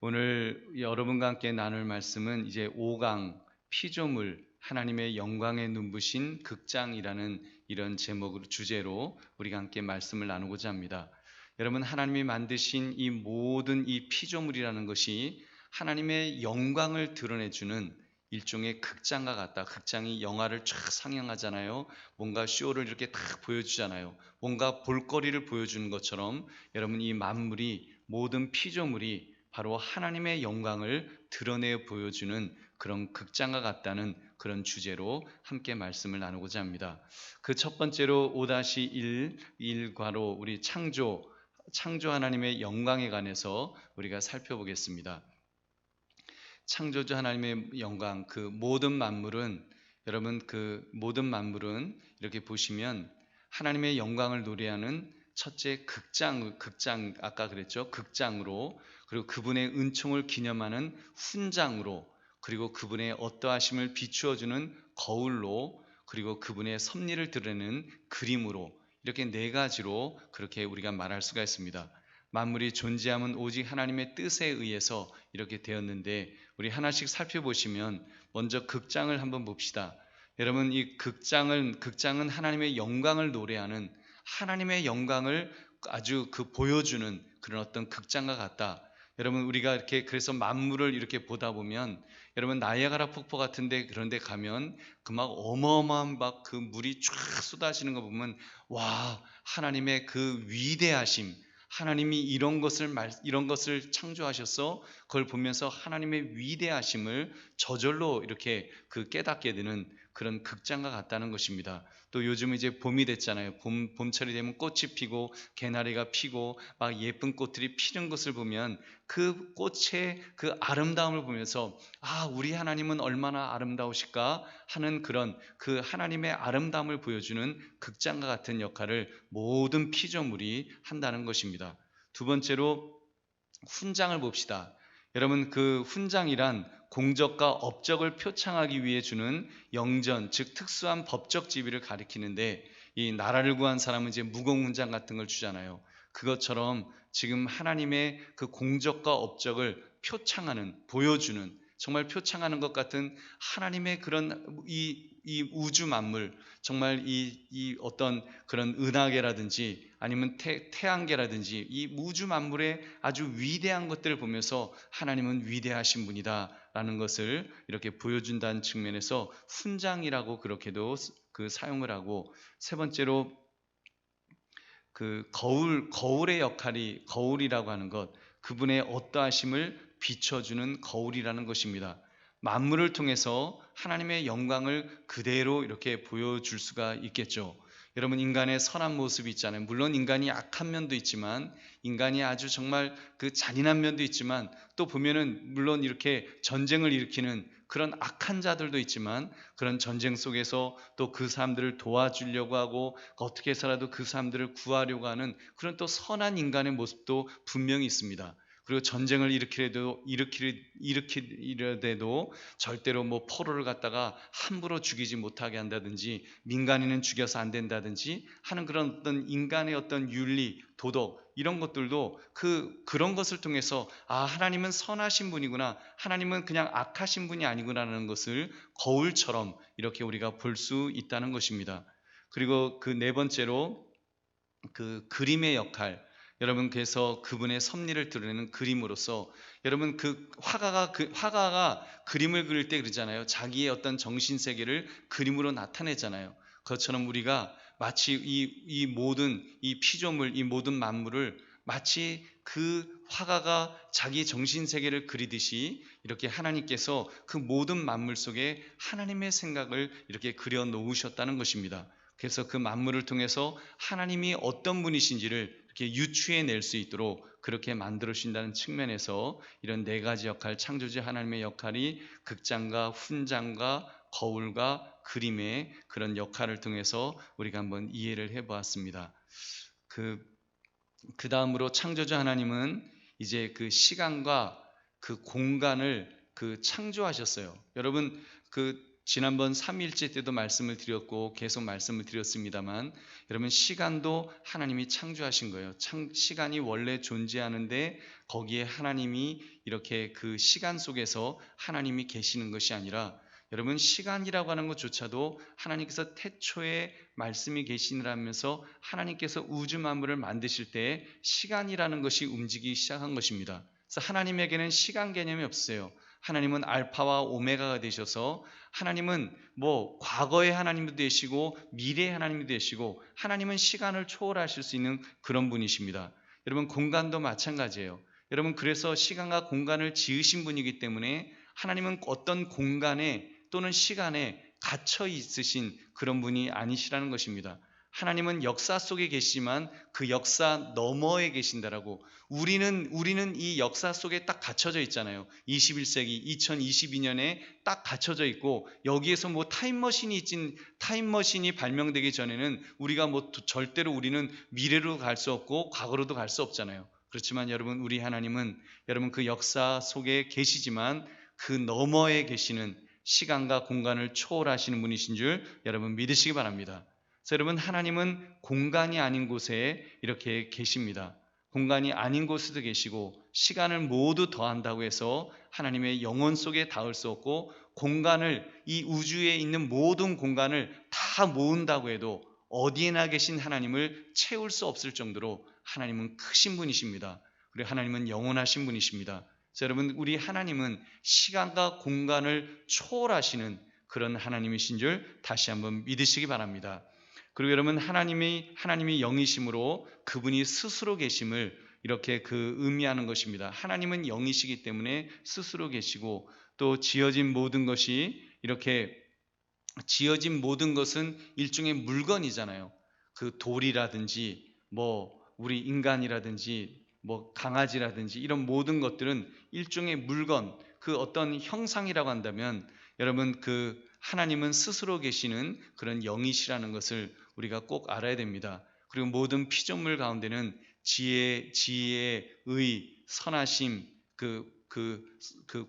오늘 여러분과 함께 나눌 말씀은 이제 5강 피조물 하나님의 영광에 눈부신 극장이라는 이런 제목으로 주제로 우리가 함께 말씀을 나누고자 합니다. 여러분, 하나님이 만드신 이 모든 이 피조물이라는 것이 하나님의 영광을 드러내주는 일종의 극장과 같다. 극장이 영화를 쫙 상영하잖아요. 뭔가 쇼를 이렇게 딱 보여주잖아요. 뭔가 볼거리를 보여주는 것처럼 여러분, 이 만물이, 모든 피조물이 바로 하나님의 영광을 드러내 보여주는 그런 극장과 같다는 그런 주제로 함께 말씀을 나누고자 합니다. 그 첫 번째로 5-1, 1과로 우리 창조 하나님의 영광에 관해서 우리가 살펴보겠습니다. 창조주 하나님의 영광, 그 모든 만물은, 여러분, 그 모든 만물은 이렇게 보시면 하나님의 영광을 노래하는 첫째 극장, 아까 그랬죠? 극장으로, 그리고 그분의 은총을 기념하는 훈장으로, 그리고 그분의 어떠하심을 비추어주는 거울로, 그리고 그분의 섭리를 드러내는 그림으로, 이렇게 네 가지로 그렇게 우리가 말할 수가 있습니다. 만물이 존재함은 오직 하나님의 뜻에 의해서 이렇게 되었는데, 우리 하나씩 살펴보시면 먼저 극장을 한번 봅시다. 여러분, 이 극장은 하나님의 영광을 노래하는, 하나님의 영광을 아주 보여주는 그런 어떤 극장과 같다. 여러분, 우리가 이렇게 그래서 만물을 이렇게 보다 보면, 여러분, 나이아가라 폭포 같은데, 그런데 가면 그 막 어마어마한 막 그 물이 쫙 쏟아지는 거 보면, 와, 하나님의 그 위대하심, 하나님이 이런 것을 창조하셔서 그걸 보면서 하나님의 위대하심을 저절로 이렇게 깨닫게 되는 그런 극장과 같다는 것입니다. 또 요즘 이제 봄이 됐잖아요. 봄철이 되면 꽃이 피고 개나리가 피고 막 예쁜 꽃들이 피는 것을 보면 그 꽃의 그 아름다움을 보면서, 아, 우리 하나님은 얼마나 아름다우실까 하는 그런 그 하나님의 아름다움을 보여주는 극장과 같은 역할을 모든 피조물이 한다는 것입니다. 두 번째로 훈장을 봅시다. 여러분, 그 훈장이란 공적과 업적을 표창하기 위해 주는 영전, 즉 특수한 법적 지위를 가리키는데, 이 나라를 구한 사람은 이제 무공훈장 같은 걸 주잖아요. 그것처럼 지금 하나님의 그 공적과 업적을 표창하는, 보여주는, 정말 표창하는 것 같은 하나님의 그런 이 우주 만물, 정말 이 어떤 그런 은하계라든지 아니면 태양계라든지 이 우주 만물의 아주 위대한 것들을 보면서 하나님은 위대하신 분이다라는 것을 이렇게 보여준다는 측면에서 훈장이라고 그렇게도 사용을 하고, 세 번째로 그 거울의 역할이, 거울이라고 하는 것, 그분의 어떠하심을 비춰주는 거울이라는 것입니다. 만물을 통해서 하나님의 영광을 그대로 이렇게 보여줄 수가 있겠죠. 여러분, 인간의 선한 모습이 있잖아요. 물론 인간이 악한 면도 있지만, 인간이 아주 정말 그 잔인한 면도 있지만, 또 보면은 물론 이렇게 전쟁을 일으키는 그런 악한 자들도 있지만, 그런 전쟁 속에서 또 그 사람들을 도와주려고 하고 어떻게 해서라도 그 사람들을 구하려고 하는 그런 또 선한 인간의 모습도 분명히 있습니다. 그리고 전쟁을 일으키려도 절대로 뭐 포로를 갖다가 함부로 죽이지 못하게 한다든지, 민간인은 죽여서 안 된다든지 하는 그런 어떤 인간의 어떤 윤리, 도덕, 이런 것들도 그런 것을 통해서, 아, 하나님은 선하신 분이구나, 하나님은 그냥 악하신 분이 아니구나라는 것을 거울처럼 이렇게 우리가 볼 수 있다는 것입니다. 그리고 그 네 번째로 그 그림의 역할, 여러분, 그래서 그분의 섭리를 드러내는 그림으로서, 여러분, 화가가 그림을 그릴 때 그러잖아요. 자기의 어떤 정신 세계를 그림으로 나타내잖아요. 그것처럼 우리가 마치 이 모든 이 피조물, 이 모든 만물을 마치 그 화가가 자기 정신 세계를 그리듯이, 이렇게 하나님께서 그 모든 만물 속에 하나님의 생각을 이렇게 그려 놓으셨다는 것입니다. 그래서 그 만물을 통해서 하나님이 어떤 분이신지를 이렇게 유추해 낼 수 있도록 그렇게 만들어 주신다는 측면에서 이런 네 가지 역할, 창조주 하나님의 역할이 극장과 훈장과 거울과 그림의 그런 역할을 통해서 우리가 한번 이해를 해 보았습니다. 그 다음으로 창조주 하나님은 이제 그 시간과 그 공간을 창조하셨어요. 여러분, 그 지난번 3일째 때도 말씀을 드렸고 계속 말씀을 드렸습니다만 여러분 시간도 하나님이 창조하신 거예요. 시간이 원래 존재하는데 거기에 하나님이 이렇게 그 시간 속에서 하나님이 계시는 것이 아니라 여러분 시간이라고 하는 것조차도 하나님께서 태초에 말씀이 계시느라면서 하나님께서 우주 만물을 만드실 때 시간이라는 것이 움직이기 시작한 것입니다. 그래서 하나님에게는 시간 개념이 없어요. 하나님은 알파와 오메가가 되셔서 하나님은 과거의 하나님도 되시고 미래의 하나님도 되시고 하나님은 시간을 초월하실 수 있는 그런 분이십니다. 여러분 공간도 마찬가지예요. 여러분 그래서 시간과 공간을 지으신 분이기 때문에 하나님은 어떤 공간에 또는 시간에 갇혀 있으신 그런 분이 아니시라는 것입니다. 하나님은 역사 속에 계시지만 그 역사 너머에 계신다라고. 우리는 이 역사 속에 딱 갇혀져 있잖아요. 21세기 2022년에 딱 갇혀져 있고 여기에서 타임머신이 발명되기 전에는 우리가 절대로 우리는 미래로 갈 수 없고 과거로도 갈 수 없잖아요. 그렇지만 여러분 우리 하나님은 여러분 그 역사 속에 계시지만 그 너머에 계시는 시간과 공간을 초월하시는 분이신 줄 여러분 믿으시기 바랍니다. 그래서 여러분 하나님은 공간이 아닌 곳에 이렇게 계십니다. 공간이 아닌 곳에도 계시고 시간을 모두 더한다고 해서 하나님의 영혼 속에 닿을 수 없고 공간을 이 우주에 있는 모든 공간을 다 모은다고 해도 어디에나 계신 하나님을 채울 수 없을 정도로 하나님은 크신 분이십니다. 그리고 하나님은 영원하신 분이십니다. 그래서 여러분 우리 하나님은 시간과 공간을 초월하시는 그런 하나님이신 줄 다시 한번 믿으시기 바랍니다. 그리고 여러분 하나님이 영이심으로 그분이 스스로 계심을 이렇게 의미하는 것입니다. 하나님은 영이시기 때문에 스스로 계시고 또 지어진 모든 것은 일종의 물건이잖아요. 그 돌이라든지 우리 인간이라든지 강아지라든지 이런 모든 것들은 일종의 물건, 그 어떤 형상이라고 한다면 여러분 하나님은 스스로 계시는 그런 영이시라는 것을 우리가 꼭 알아야 됩니다. 그리고 모든 피조물 가운데는 지혜, 의, 선하심,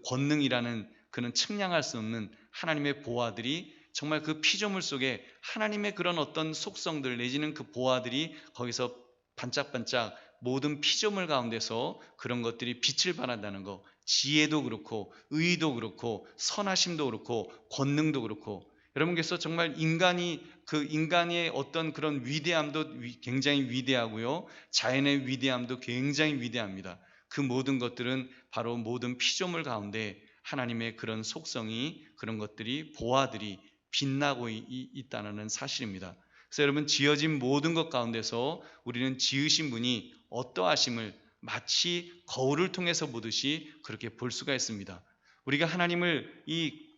권능이라는 그는 측량할 수 없는 하나님의 보화들이 정말 그 피조물 속에 하나님의 그런 어떤 속성들 내지는 그 보화들이 거기서 반짝반짝 모든 피조물 가운데서 그런 것들이 빛을 발한다는 것, 지혜도 그렇고 의도 그렇고 선하심도 그렇고 권능도 그렇고 여러분께서 정말 인간의 어떤 그런 위대함도 굉장히 위대하고요, 자연의 위대함도 굉장히 위대합니다. 그 모든 것들은 바로 모든 피조물 가운데 하나님의 그런 속성이 그런 것들이 보화들이 빛나고 있다는 사실입니다. 그래서 여러분 지어진 모든 것 가운데서 우리는 지으신 분이 어떠하심을 마치 거울을 통해서 보듯이 그렇게 볼 수가 있습니다. 우리가 하나님을 이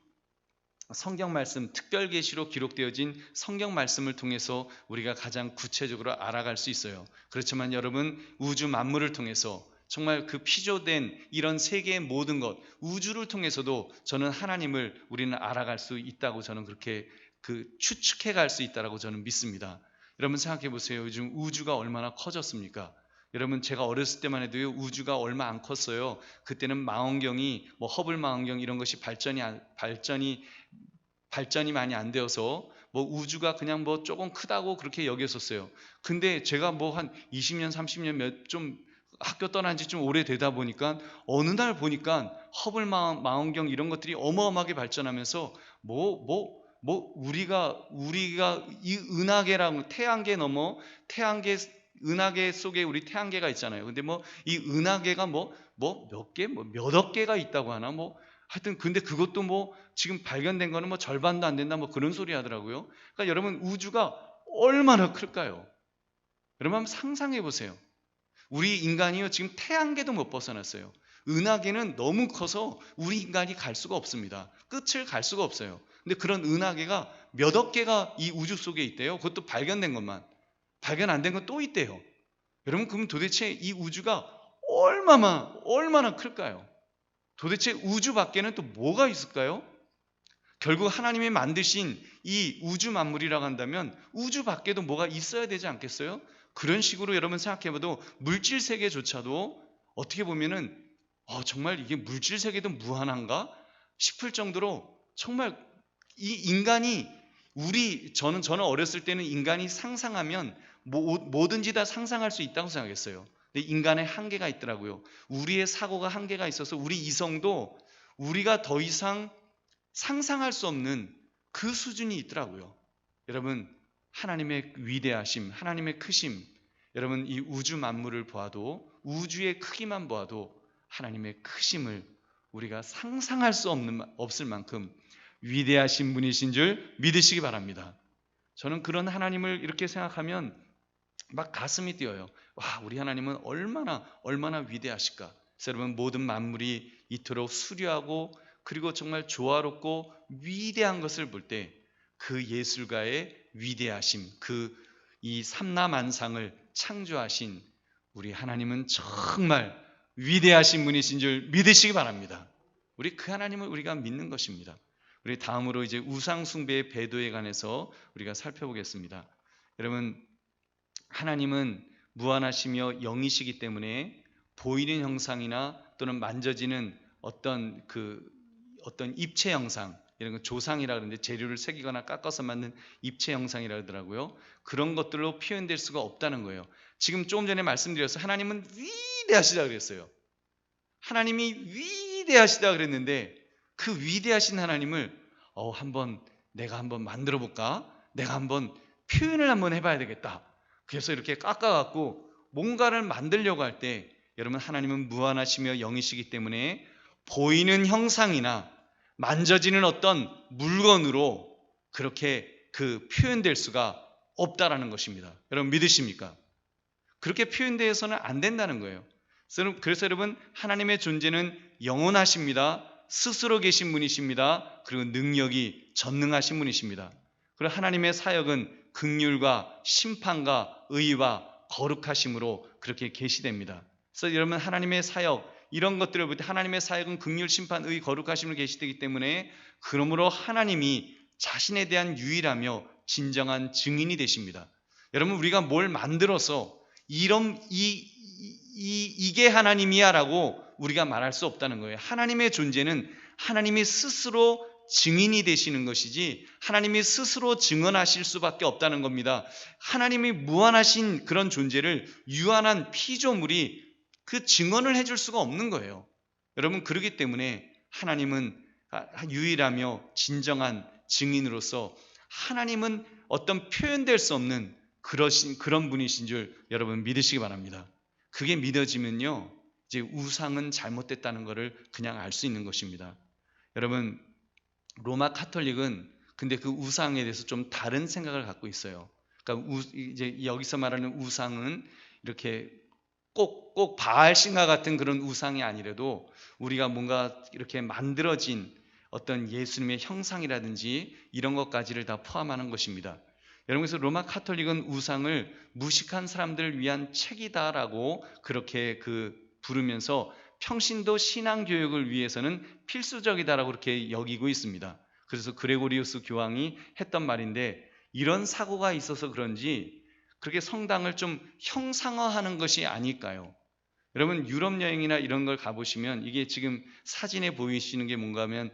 성경 말씀, 특별 계시로 기록되어진 성경 말씀을 통해서 우리가 가장 구체적으로 알아갈 수 있어요. 그렇지만 여러분 우주 만물을 통해서 정말 그 피조된 이런 세계의 모든 것, 우주를 통해서도 저는 하나님을 우리는 알아갈 수 있다고 저는 그렇게 추측해 갈 수 있다고 저는 믿습니다. 여러분 생각해 보세요. 요즘 우주가 얼마나 커졌습니까? 여러분 제가 어렸을 때만 해도요 우주가 얼마 안 컸어요. 그때는 망원경이 허블 망원경 이런 것이 발전이 많이 안 되어서 우주가 그냥 조금 크다고 그렇게 여겼었어요. 근데 제가 한 20년 30년 좀 학교 떠난 지 좀 오래되다 보니까 어느 날 보니까 허블 망원경 이런 것들이 어마어마하게 발전하면서 우리가 이 은하계라고 태양계 넘어 은하계 속에 우리 태양계가 있잖아요. 근데 이 은하계가 몇억 개가 있다고 하나 하여튼 근데 그것도 지금 발견된 거는 절반도 안 된다 그런 소리 하더라고요. 그러니까 여러분 우주가 얼마나 클까요? 여러분 한번 상상해 보세요. 우리 인간이요 지금 태양계도 못 벗어났어요. 은하계는 너무 커서 우리 인간이 갈 수가 없습니다. 끝을 갈 수가 없어요. 근데 그런 은하계가 몇억 개가 이 우주 속에 있대요. 그것도 발견된 것만. 발견 안 된 건 또 있대요. 여러분 그럼 도대체 이 우주가 얼마나 클까요? 도대체 우주 밖에는 또 뭐가 있을까요? 결국 하나님이 만드신 이 우주 만물이라고 한다면 우주 밖에도 뭐가 있어야 되지 않겠어요? 그런 식으로 여러분 생각해봐도 물질 세계조차도 어떻게 보면은 정말 이게 물질 세계도 무한한가 싶을 정도로 정말 이 인간이 저는 어렸을 때는 인간이 상상하면 뭐든지 다 상상할 수 있다고 생각했어요. 근데 인간의 한계가 있더라고요. 우리의 사고가 한계가 있어서 우리 이성도 우리가 더 이상 상상할 수 없는 그 수준이 있더라고요. 여러분, 하나님의 위대하심, 하나님의 크심, 여러분 이 우주 만물을 보아도, 우주의 크기만 보아도 하나님의 크심을 우리가 상상할 수 없을 만큼 위대하신 분이신 줄 믿으시기 바랍니다. 저는 그런 하나님을 이렇게 생각하면 막 가슴이 뛰어요. 와, 우리 하나님은 얼마나 위대하실까. 그래서 여러분, 모든 만물이 이토록 수려하고 그리고 정말 조화롭고 위대한 것을 볼 때 그 예술가의 위대하심, 이 삼라만상을 창조하신 우리 하나님은 정말 위대하신 분이신 줄 믿으시기 바랍니다. 우리 그 하나님을 우리가 믿는 것입니다. 우리 다음으로 이제 우상 숭배의 배도에 관해서 우리가 살펴보겠습니다. 여러분, 하나님은 무한하시며 영이시기 때문에 보이는 형상이나 또는 만져지는 어떤 입체 형상, 이런 거 조상이라 그러는데 재료를 새기거나 깎아서 만든 입체 형상이라 그러더라고요. 그런 것들로 표현될 수가 없다는 거예요. 지금 조금 전에 말씀드렸어요. 하나님은 위대하시다 그랬어요. 하나님이 위대하시다 그랬는데 그 위대하신 하나님을 내가 한번 만들어 볼까? 내가 한번 표현을 한번 해봐야 되겠다. 그래서 이렇게 깎아갖고 뭔가를 만들려고 할 때, 여러분, 하나님은 무한하시며 영이시기 때문에 보이는 형상이나 만져지는 어떤 물건으로 그렇게 표현될 수가 없다라는 것입니다. 여러분, 믿으십니까? 그렇게 표현되어서는 안 된다는 거예요. 그래서 여러분, 하나님의 존재는 영원하십니다. 스스로 계신 분이십니다. 그리고 능력이 전능하신 분이십니다. 그리고 하나님의 사역은 긍휼과 심판과 의와 거룩하심으로 그렇게 계시됩니다. 그래서 여러분, 하나님의 사역, 이런 것들을 볼 때 하나님의 사역은 긍휼, 심판, 의, 거룩하심으로 계시되기 때문에, 그러므로 하나님이 자신에 대한 유일하며 진정한 증인이 되십니다. 여러분, 우리가 뭘 만들어서 이게 하나님이야 라고 우리가 말할 수 없다는 거예요. 하나님의 존재는 하나님이 스스로 증인이 되시는 것이지 하나님이 스스로 증언하실 수밖에 없다는 겁니다. 하나님이 무한하신 그런 존재를 유한한 피조물이 그 증언을 해줄 수가 없는 거예요. 여러분, 그렇기 때문에 하나님은 유일하며 진정한 증인으로서 하나님은 어떤 표현될 수 없는 그런 분이신 줄 여러분 믿으시기 바랍니다. 그게 믿어지면요, 이제 우상은 잘못됐다는 것을 그냥 알 수 있는 것입니다. 여러분, 로마 카톨릭은 근데 그 우상에 대해서 좀 다른 생각을 갖고 있어요. 그러니까 이제 여기서 말하는 우상은 이렇게 꼭 바알신과 같은 그런 우상이 아니라도 우리가 뭔가 이렇게 만들어진 어떤 예수님의 형상이라든지 이런 것까지를 다 포함하는 것입니다. 여러분, 그래서 로마 카톨릭은 우상을 무식한 사람들을 위한 책이다라고 그렇게 부르면서 평신도 신앙 교육을 위해서는 필수적이다라고 그렇게 여기고 있습니다. 그래서 그레고리우스 교황이 했던 말인데, 이런 사고가 있어서 그런지 그렇게 성당을 좀 형상화하는 것이 아닐까요? 여러분, 유럽 여행이나 이런 걸 가보시면 이게 지금 사진에 보이시는 게 뭔가 하면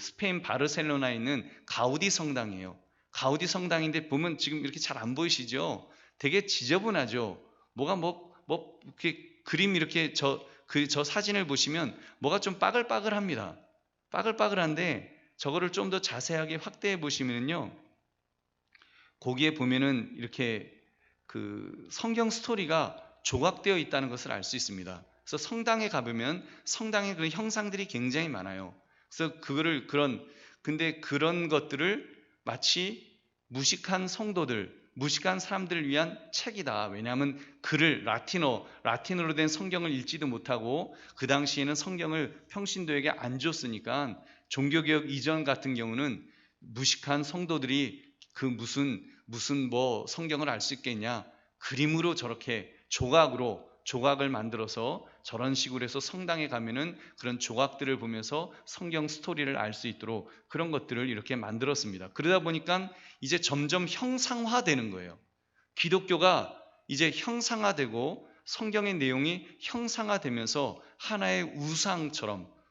스페인 바르셀로나에 있는 가우디 성당이에요. 가우디 성당인데 보면 지금 이렇게 잘 안 보이시죠? 되게 지저분하죠? 이렇게 그림 이렇게 저 사진을 보시면 뭐가 좀 빠글빠글합니다. 빠글빠글한데 저거를 좀 더 자세하게 확대해 보시면요, 거기에 보면은 이렇게 성경 스토리가 조각되어 있다는 것을 알 수 있습니다. 그래서 성당에 가보면 성당의 그런 형상들이 굉장히 많아요. 그래서 근데 그런 것들을 마치 무식한 성도들, 무식한 사람들을 위한 책이다. 왜냐하면 라틴어로 된 성경을 읽지도 못하고 그 당시에는 성경을 평신도에게 안 줬으니까, 종교개혁 이전 같은 경우는 무식한 성도들이 무슨 성경을 알 수 있겠냐, 그림으로 저렇게 조각을 만들어서 저런 식으로 해서 성당에 가면은 그런 조각들을 보면서 성경 스토리를 알 수 있도록 그런 것들을 이렇게 만들었습니다. 그러다 보니까 이제 점점 형상화되는 거예요. 기독교가 이제 형상화되고 성경의 내용이 형상화되면서 하나의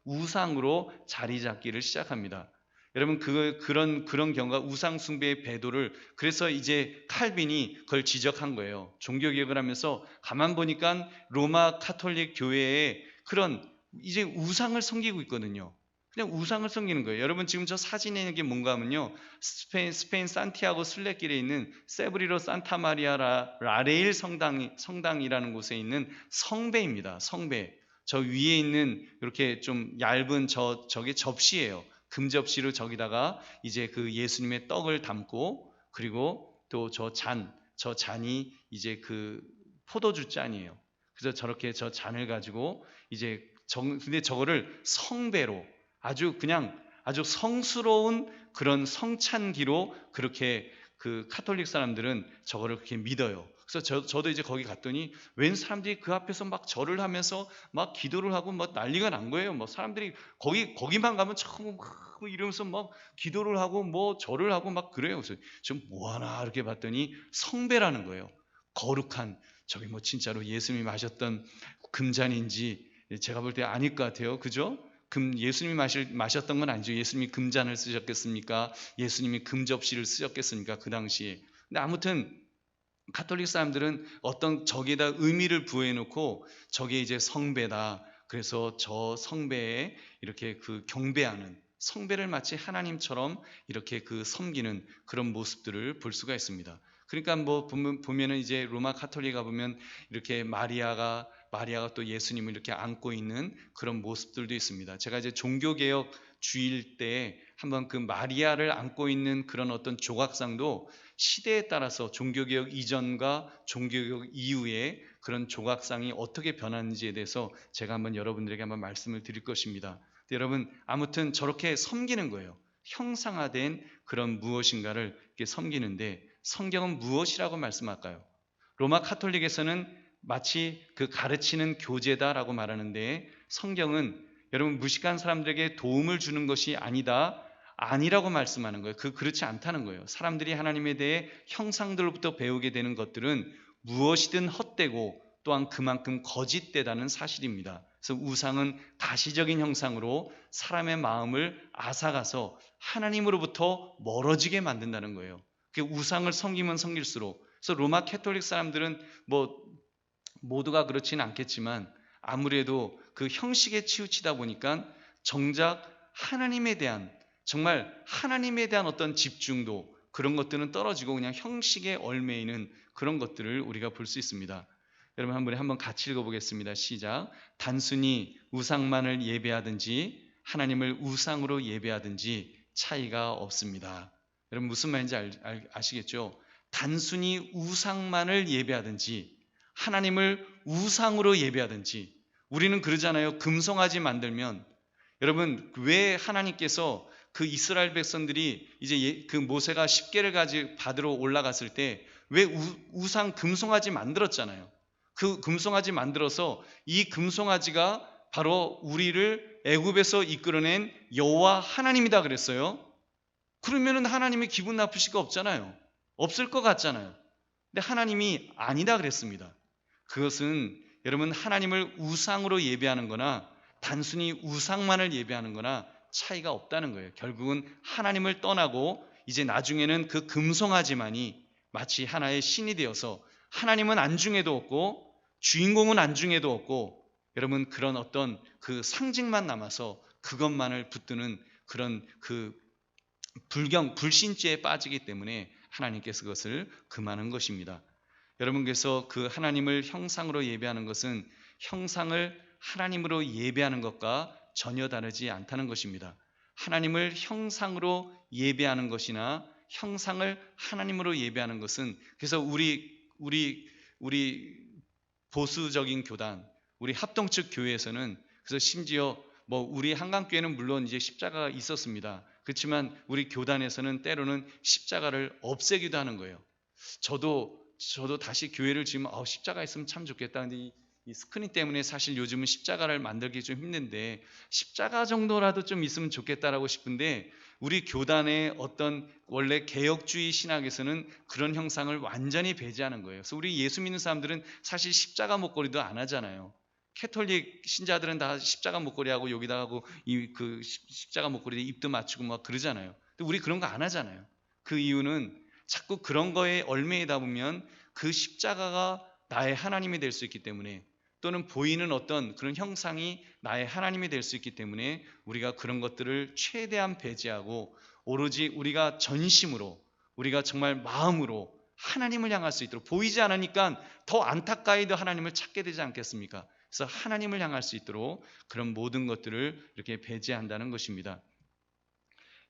우상으로 자리 잡기를 시작합니다. 여러분 그런 경우가 우상 숭배의 배도를, 그래서 이제 칼빈이 그걸 지적한 거예요. 종교 개혁을 하면서 가만 보니까 로마 카톨릭 교회에 그런 이제 우상을 섬기고 있거든요. 그냥 우상을 섬기는 거예요. 여러분 지금 저 사진에 있는 게 뭔가 하면요, 스페인 산티아고 순례길에 있는 세브리로 산타 마리아 라레일 성당이라는 곳에 있는 성배입니다. 성배. 저 위에 있는 이렇게 좀 얇은 저게 접시예요. 금접시로 저기다가 이제 그 예수님의 떡을 담고, 그리고 또 저 잔이 이제 그 포도주 잔이에요. 그래서 저렇게 저 잔을 가지고 이제 근데 저거를 성배로 아주 성스러운 그런 성찬기로 그렇게 그 카톨릭 사람들은 저거를 그렇게 믿어요. 그래서 저도 이제 거기 갔더니 웬 사람들이 그 앞에서 막 절을 하면서 막 기도를 하고 막 난리가 난 거예요. 뭐 사람들이 거기만 가면 참 막 이러면서 막 기도를 하고 뭐 절을 하고 막 그래요. 그래서 좀 뭐하나 이렇게 봤더니 성배라는 거예요. 거룩한, 저기 뭐 진짜로 예수님이 마셨던 금잔인지 제가 볼 때 아닐 것 같아요. 그죠? 예수님이 마셨던 건 아니죠. 예수님이 금잔을 쓰셨겠습니까? 예수님이 금접시를 쓰셨겠습니까? 그 당시에. 근데 아무튼 카톨릭 사람들은 어떤 저기에다 의미를 부여해놓고 저게 이제 성배다. 그래서 저 성배에 이렇게 그 경배하는, 성배를 마치 하나님처럼 이렇게 그 섬기는 그런 모습들을 볼 수가 있습니다. 그러니까 뭐 보면은 이제 로마 카톨릭가 보면 이렇게 마리아가 또 예수님을 이렇게 안고 있는 그런 모습들도 있습니다. 제가 이제 종교개혁 주일 때 한번 그 마리아를 안고 있는 그런 어떤 조각상도 시대에 따라서 종교개혁 이전과 종교개혁 이후에 그런 조각상이 어떻게 변하는지에 대해서 제가 한번 여러분들에게 한번 말씀을 드릴 것입니다. 여러분 아무튼 저렇게 섬기는 거예요. 형상화된 그런 무엇인가를 이렇게 섬기는데, 성경은 무엇이라고 말씀할까요? 로마 카톨릭에서는 마치 그 가르치는 교제다라고 말하는데, 성경은 여러분 무식한 사람들에게 도움을 주는 것이 아니라고 말씀하는 거예요. 그렇지 않다는 거예요. 사람들이 하나님에 대해 형상들로부터 배우게 되는 것들은 무엇이든 헛되고 또한 그만큼 거짓되다는 사실입니다. 그래서 우상은 가시적인 형상으로 사람의 마음을 앗아가서 하나님으로부터 멀어지게 만든다는 거예요. 그 우상을 섬기면 섬길수록. 그래서 로마 캐톨릭 사람들은 뭐 모두가 그렇지는 않겠지만 아무래도 그 형식에 치우치다 보니까 정작 정말 하나님에 대한 어떤 집중도, 그런 것들은 떨어지고 그냥 형식에 얽매이는 그런 것들을 우리가 볼 수 있습니다. 여러분 한번 같이 읽어보겠습니다. 시작. 단순히 우상만을 예배하든지 하나님을 우상으로 예배하든지 차이가 없습니다. 여러분 무슨 말인지 아시겠죠? 단순히 우상만을 예배하든지 하나님을 우상으로 예배하든지. 우리는 그러잖아요. 금송아지 만들면, 여러분 왜 하나님께서 그 이스라엘 백성들이 이제 그 모세가 십계를 받으러 올라갔을 때 왜 우상 금송아지 만들었잖아요. 그 금송아지 만들어서 이 금송아지가 바로 우리를 애굽에서 이끌어낸 여호와 하나님이다 그랬어요. 그러면은 하나님이 기분 나쁘실 거 없잖아요. 없을 것 같잖아요. 근데 하나님이 아니다 그랬습니다. 그것은 여러분 하나님을 우상으로 예배하는 거나 단순히 우상만을 예배하는 거나 차이가 없다는 거예요. 결국은 하나님을 떠나고 이제 나중에는 그 금송아지만이 마치 하나의 신이 되어서 하나님은 안중에도 없고 주인공은 안중에도 없고, 여러분 그런 어떤 그 상징만 남아서 그것만을 붙드는 그런 그 불신죄에 빠지기 때문에 하나님께서 그것을 금하는 것입니다. 여러분께서 그 하나님을 형상으로 예배하는 것은 형상을 하나님으로 예배하는 것과 전혀 다르지 않다는 것입니다. 하나님을 형상으로 예배하는 것이나 형상을 하나님으로 예배하는 것은, 그래서 우리 보수적인 교단, 우리 합동측 교회에서는, 그래서 심지어 뭐 우리 한강교회는 물론 이제 십자가가 있었습니다. 그렇지만 우리 교단에서는 때로는 십자가를 없애기도 하는 거예요. 저도 다시 교회를 지으면 십자가 있으면 참 좋겠다. 근데 이 스크린 때문에 사실 요즘은 십자가를 만들기 좀 힘든데 십자가 정도라도 좀 있으면 좋겠다라고 싶은데, 우리 교단의 어떤 원래 개혁주의 신학에서는 그런 형상을 완전히 배제하는 거예요. 그래서 우리 예수 믿는 사람들은 사실 십자가 목걸이도 안 하잖아요. 캐톨릭 신자들은 다 십자가 목걸이 하고 여기다 하고 이 그 십자가 목걸이에 입도 맞추고 막 그러잖아요. 근데 우리 그런 거 안 하잖아요. 그 이유는 자꾸 그런 거에 얽매이다 보면 그 십자가가 나의 하나님이 될 수 있기 때문에, 또는 보이는 어떤 그런 형상이 나의 하나님이 될 수 있기 때문에 우리가 그런 것들을 최대한 배제하고 오로지 우리가 전심으로, 우리가 정말 마음으로 하나님을 향할 수 있도록, 보이지 않으니까 더 안타까이도 하나님을 찾게 되지 않겠습니까? 그래서 하나님을 향할 수 있도록 그런 모든 것들을 이렇게 배제한다는 것입니다.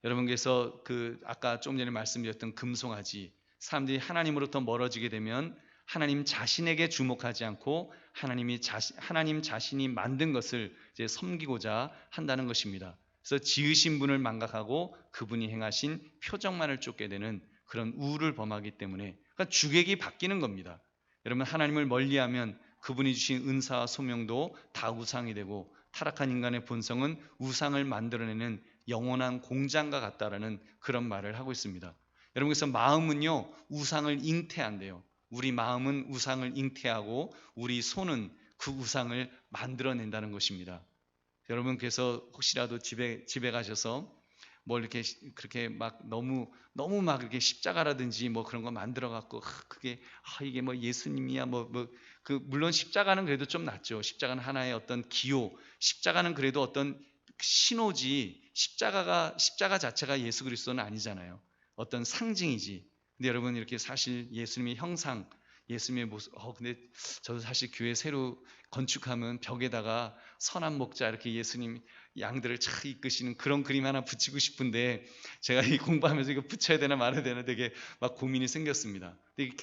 여러분께서 아까 조금 전에 말씀드렸던 금송아지, 사람들이 하나님으로부터 멀어지게 되면 하나님 자신에게 주목하지 않고 하나님 자신이 만든 것을 이제 섬기고자 한다는 것입니다. 그래서 지으신 분을 망각하고 그분이 행하신 표적만을 쫓게 되는 그런 우를 범하기 때문에, 그러니까 주객이 바뀌는 겁니다. 여러분, 하나님을 멀리하면 그분이 주신 은사와 소명도 다 우상이 되고, 타락한 인간의 본성은 우상을 만들어내는 영원한 공장과 같다라는 그런 말을 하고 있습니다. 여러분, 그래서 마음은요, 우상을 잉태한대요. 우리 마음은 우상을 잉태하고 우리 손은 그 우상을 만들어낸다는 것입니다. 여러분, 그래서 혹시라도 집에 가셔서 뭘 이렇게 그렇게 막 너무 막 이렇게 십자가라든지 뭐 그런 거 만들어 갖고 그게 이게 뭐 예수님이야 물론 십자가는 그래도 좀 낫죠. 십자가는 하나의 어떤 기호, 십자가는 그래도 어떤 신호지, 십자가 자체가 예수 그리스도는 아니잖아요. 어떤 상징이지. 근데 여러분, 이렇게 사실 예수님의 형상, 예수님의 모습, 근데 저도 사실 교회 새로 건축하면 벽에다가 선한 목자 이렇게 예수님 양들을 착 이끄시는 그런 그림 하나 붙이고 싶은데, 제가 이 공부하면서 이거 붙여야 되나 말아야 되나 되게 막 고민이 생겼습니다. 근데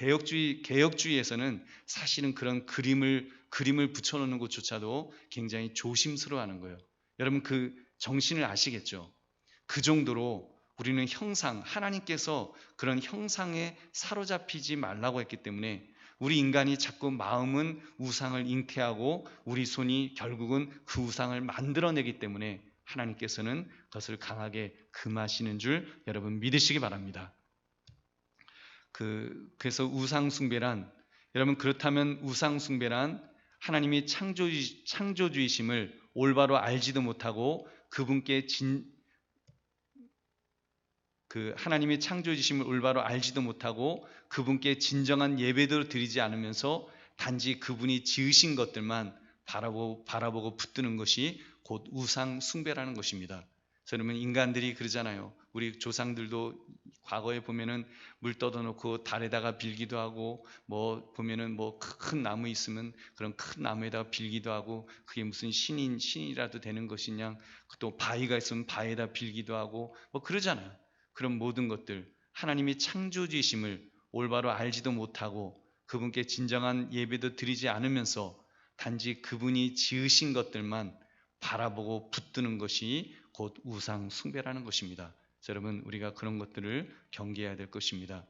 개혁주의에서는 사실은 그런 그림을 붙여놓는 것조차도 굉장히 조심스러워하는 거예요. 여러분, 그 정신을 아시겠죠? 그 정도로 우리는 하나님께서 그런 형상에 사로잡히지 말라고 했기 때문에, 우리 인간이 자꾸 마음은 우상을 잉태하고 우리 손이 결국은 그 우상을 만들어내기 때문에 하나님께서는 그것을 강하게 금하시는 줄 여러분 믿으시기 바랍니다. 그래서 우상숭배란, 여러분, 그렇다면 우상숭배란 하나님이 창조주이심을 올바로 알지도 못하고 하나님이 창조주심을 올바로 알지도 못하고 그분께 진정한 예배도 드리지 않으면서 단지 그분이 지으신 것들만 바라보고 붙드는 것이 곧 우상 숭배라는 것입니다. 여러분, 인간들이 그러잖아요. 우리 조상들도 과거에 보면은 물 떠다놓고 달에다가 빌기도 하고, 뭐 보면은 뭐 큰 나무 있으면 그런 큰 나무에다가 빌기도 하고, 그게 무슨 신이라도 되는 것이냐, 또 바위가 있으면 바위에다 빌기도 하고 뭐 그러잖아요. 그런 모든 것들, 하나님이 창조주이심을 올바로 알지도 못하고 그분께 진정한 예배도 드리지 않으면서 단지 그분이 지으신 것들만 바라보고 붙드는 것이 곧 우상 숭배라는 것입니다. 여러분, 우리가 그런 것들을 경계해야 될 것입니다.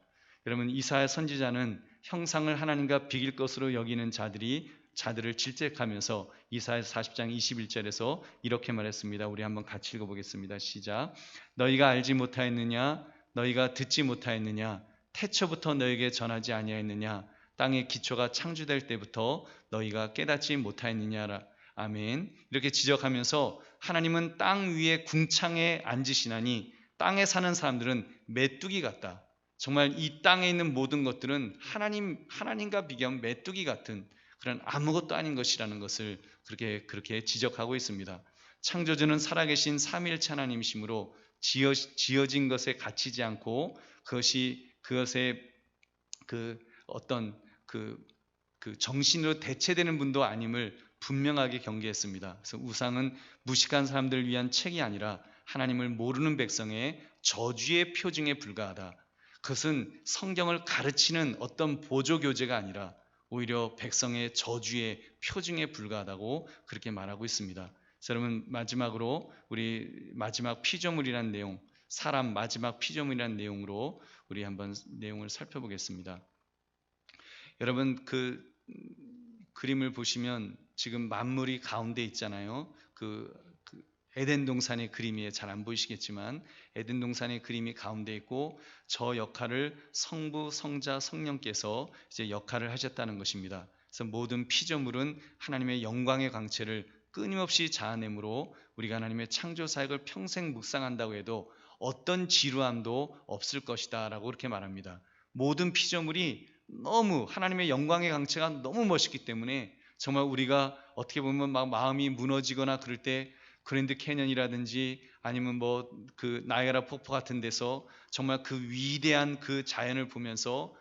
여러분, 이사야 선지자는 형상을 하나님과 비길 것으로 여기는 자들을 질책하면서 이사야 40장 21절에서 이렇게 말했습니다. 우리 한번 같이 읽어보겠습니다. 시작. 너희가 알지 못하였느냐? 너희가 듣지 못하였느냐? 태초부터 너희에게 전하지 아니하였느냐? 땅의 기초가 창조될 때부터 너희가 깨닫지 못하였느냐? 아멘. 이렇게 지적하면서 하나님은 땅 위에 궁창에 앉으시나니 땅에 사는 사람들은 메뚜기 같다. 정말 이 땅에 있는 모든 것들은 하나님과 비교하면 메뚜기 같은 그런 아무것도 아닌 것이라는 것을 그렇게 지적하고 있습니다. 창조주는 살아계신 삼위일체 하나님이시므로 지어진 것에 갇히지 않고 그것에 어떤 정신으로 대체되는 분도 아님을 분명하게 경계했습니다. 그래서 우상은 무식한 사람들을 위한 책이 아니라 하나님을 모르는 백성의 저주의 표징에 불과하다. 그것은 성경을 가르치는 어떤 보조교재가 아니라 오히려 백성의 저주의 표징에 불과하다고 그렇게 말하고 있습니다. 여러분, 마지막으로 우리 마지막 피조물이라는 내용, 사람 마지막 피조물이라는 내용으로 우리 한번 내용을 살펴보겠습니다. 여러분, 그림을 보시면 지금 만물이 가운데 있잖아요. 에덴 동산의 그림이 잘 안 보이시겠지만 에덴 동산의 그림이 가운데 있고, 저 역할을 성부, 성자, 성령께서 이제 역할을 하셨다는 것입니다. 그래서 모든 피조물은 하나님의 영광의 광채를 끊임없이 자아내므로 우리가 하나님의 창조 사역을 평생 묵상한다고 해도 어떤 지루함도 없을 것이다 라고 그렇게 말합니다. 모든 피조물이 너무 하나님의 영광의 광채가 너무 멋있기 때문에 정말 우리가 어떻게 보면 막 마음이 무너지거나 그럴 때 그랜드 캐년이라든지 아니면 뭐 그 나이아가라 폭포 같은 데서 정말 그 위대한 그 자연을 보면서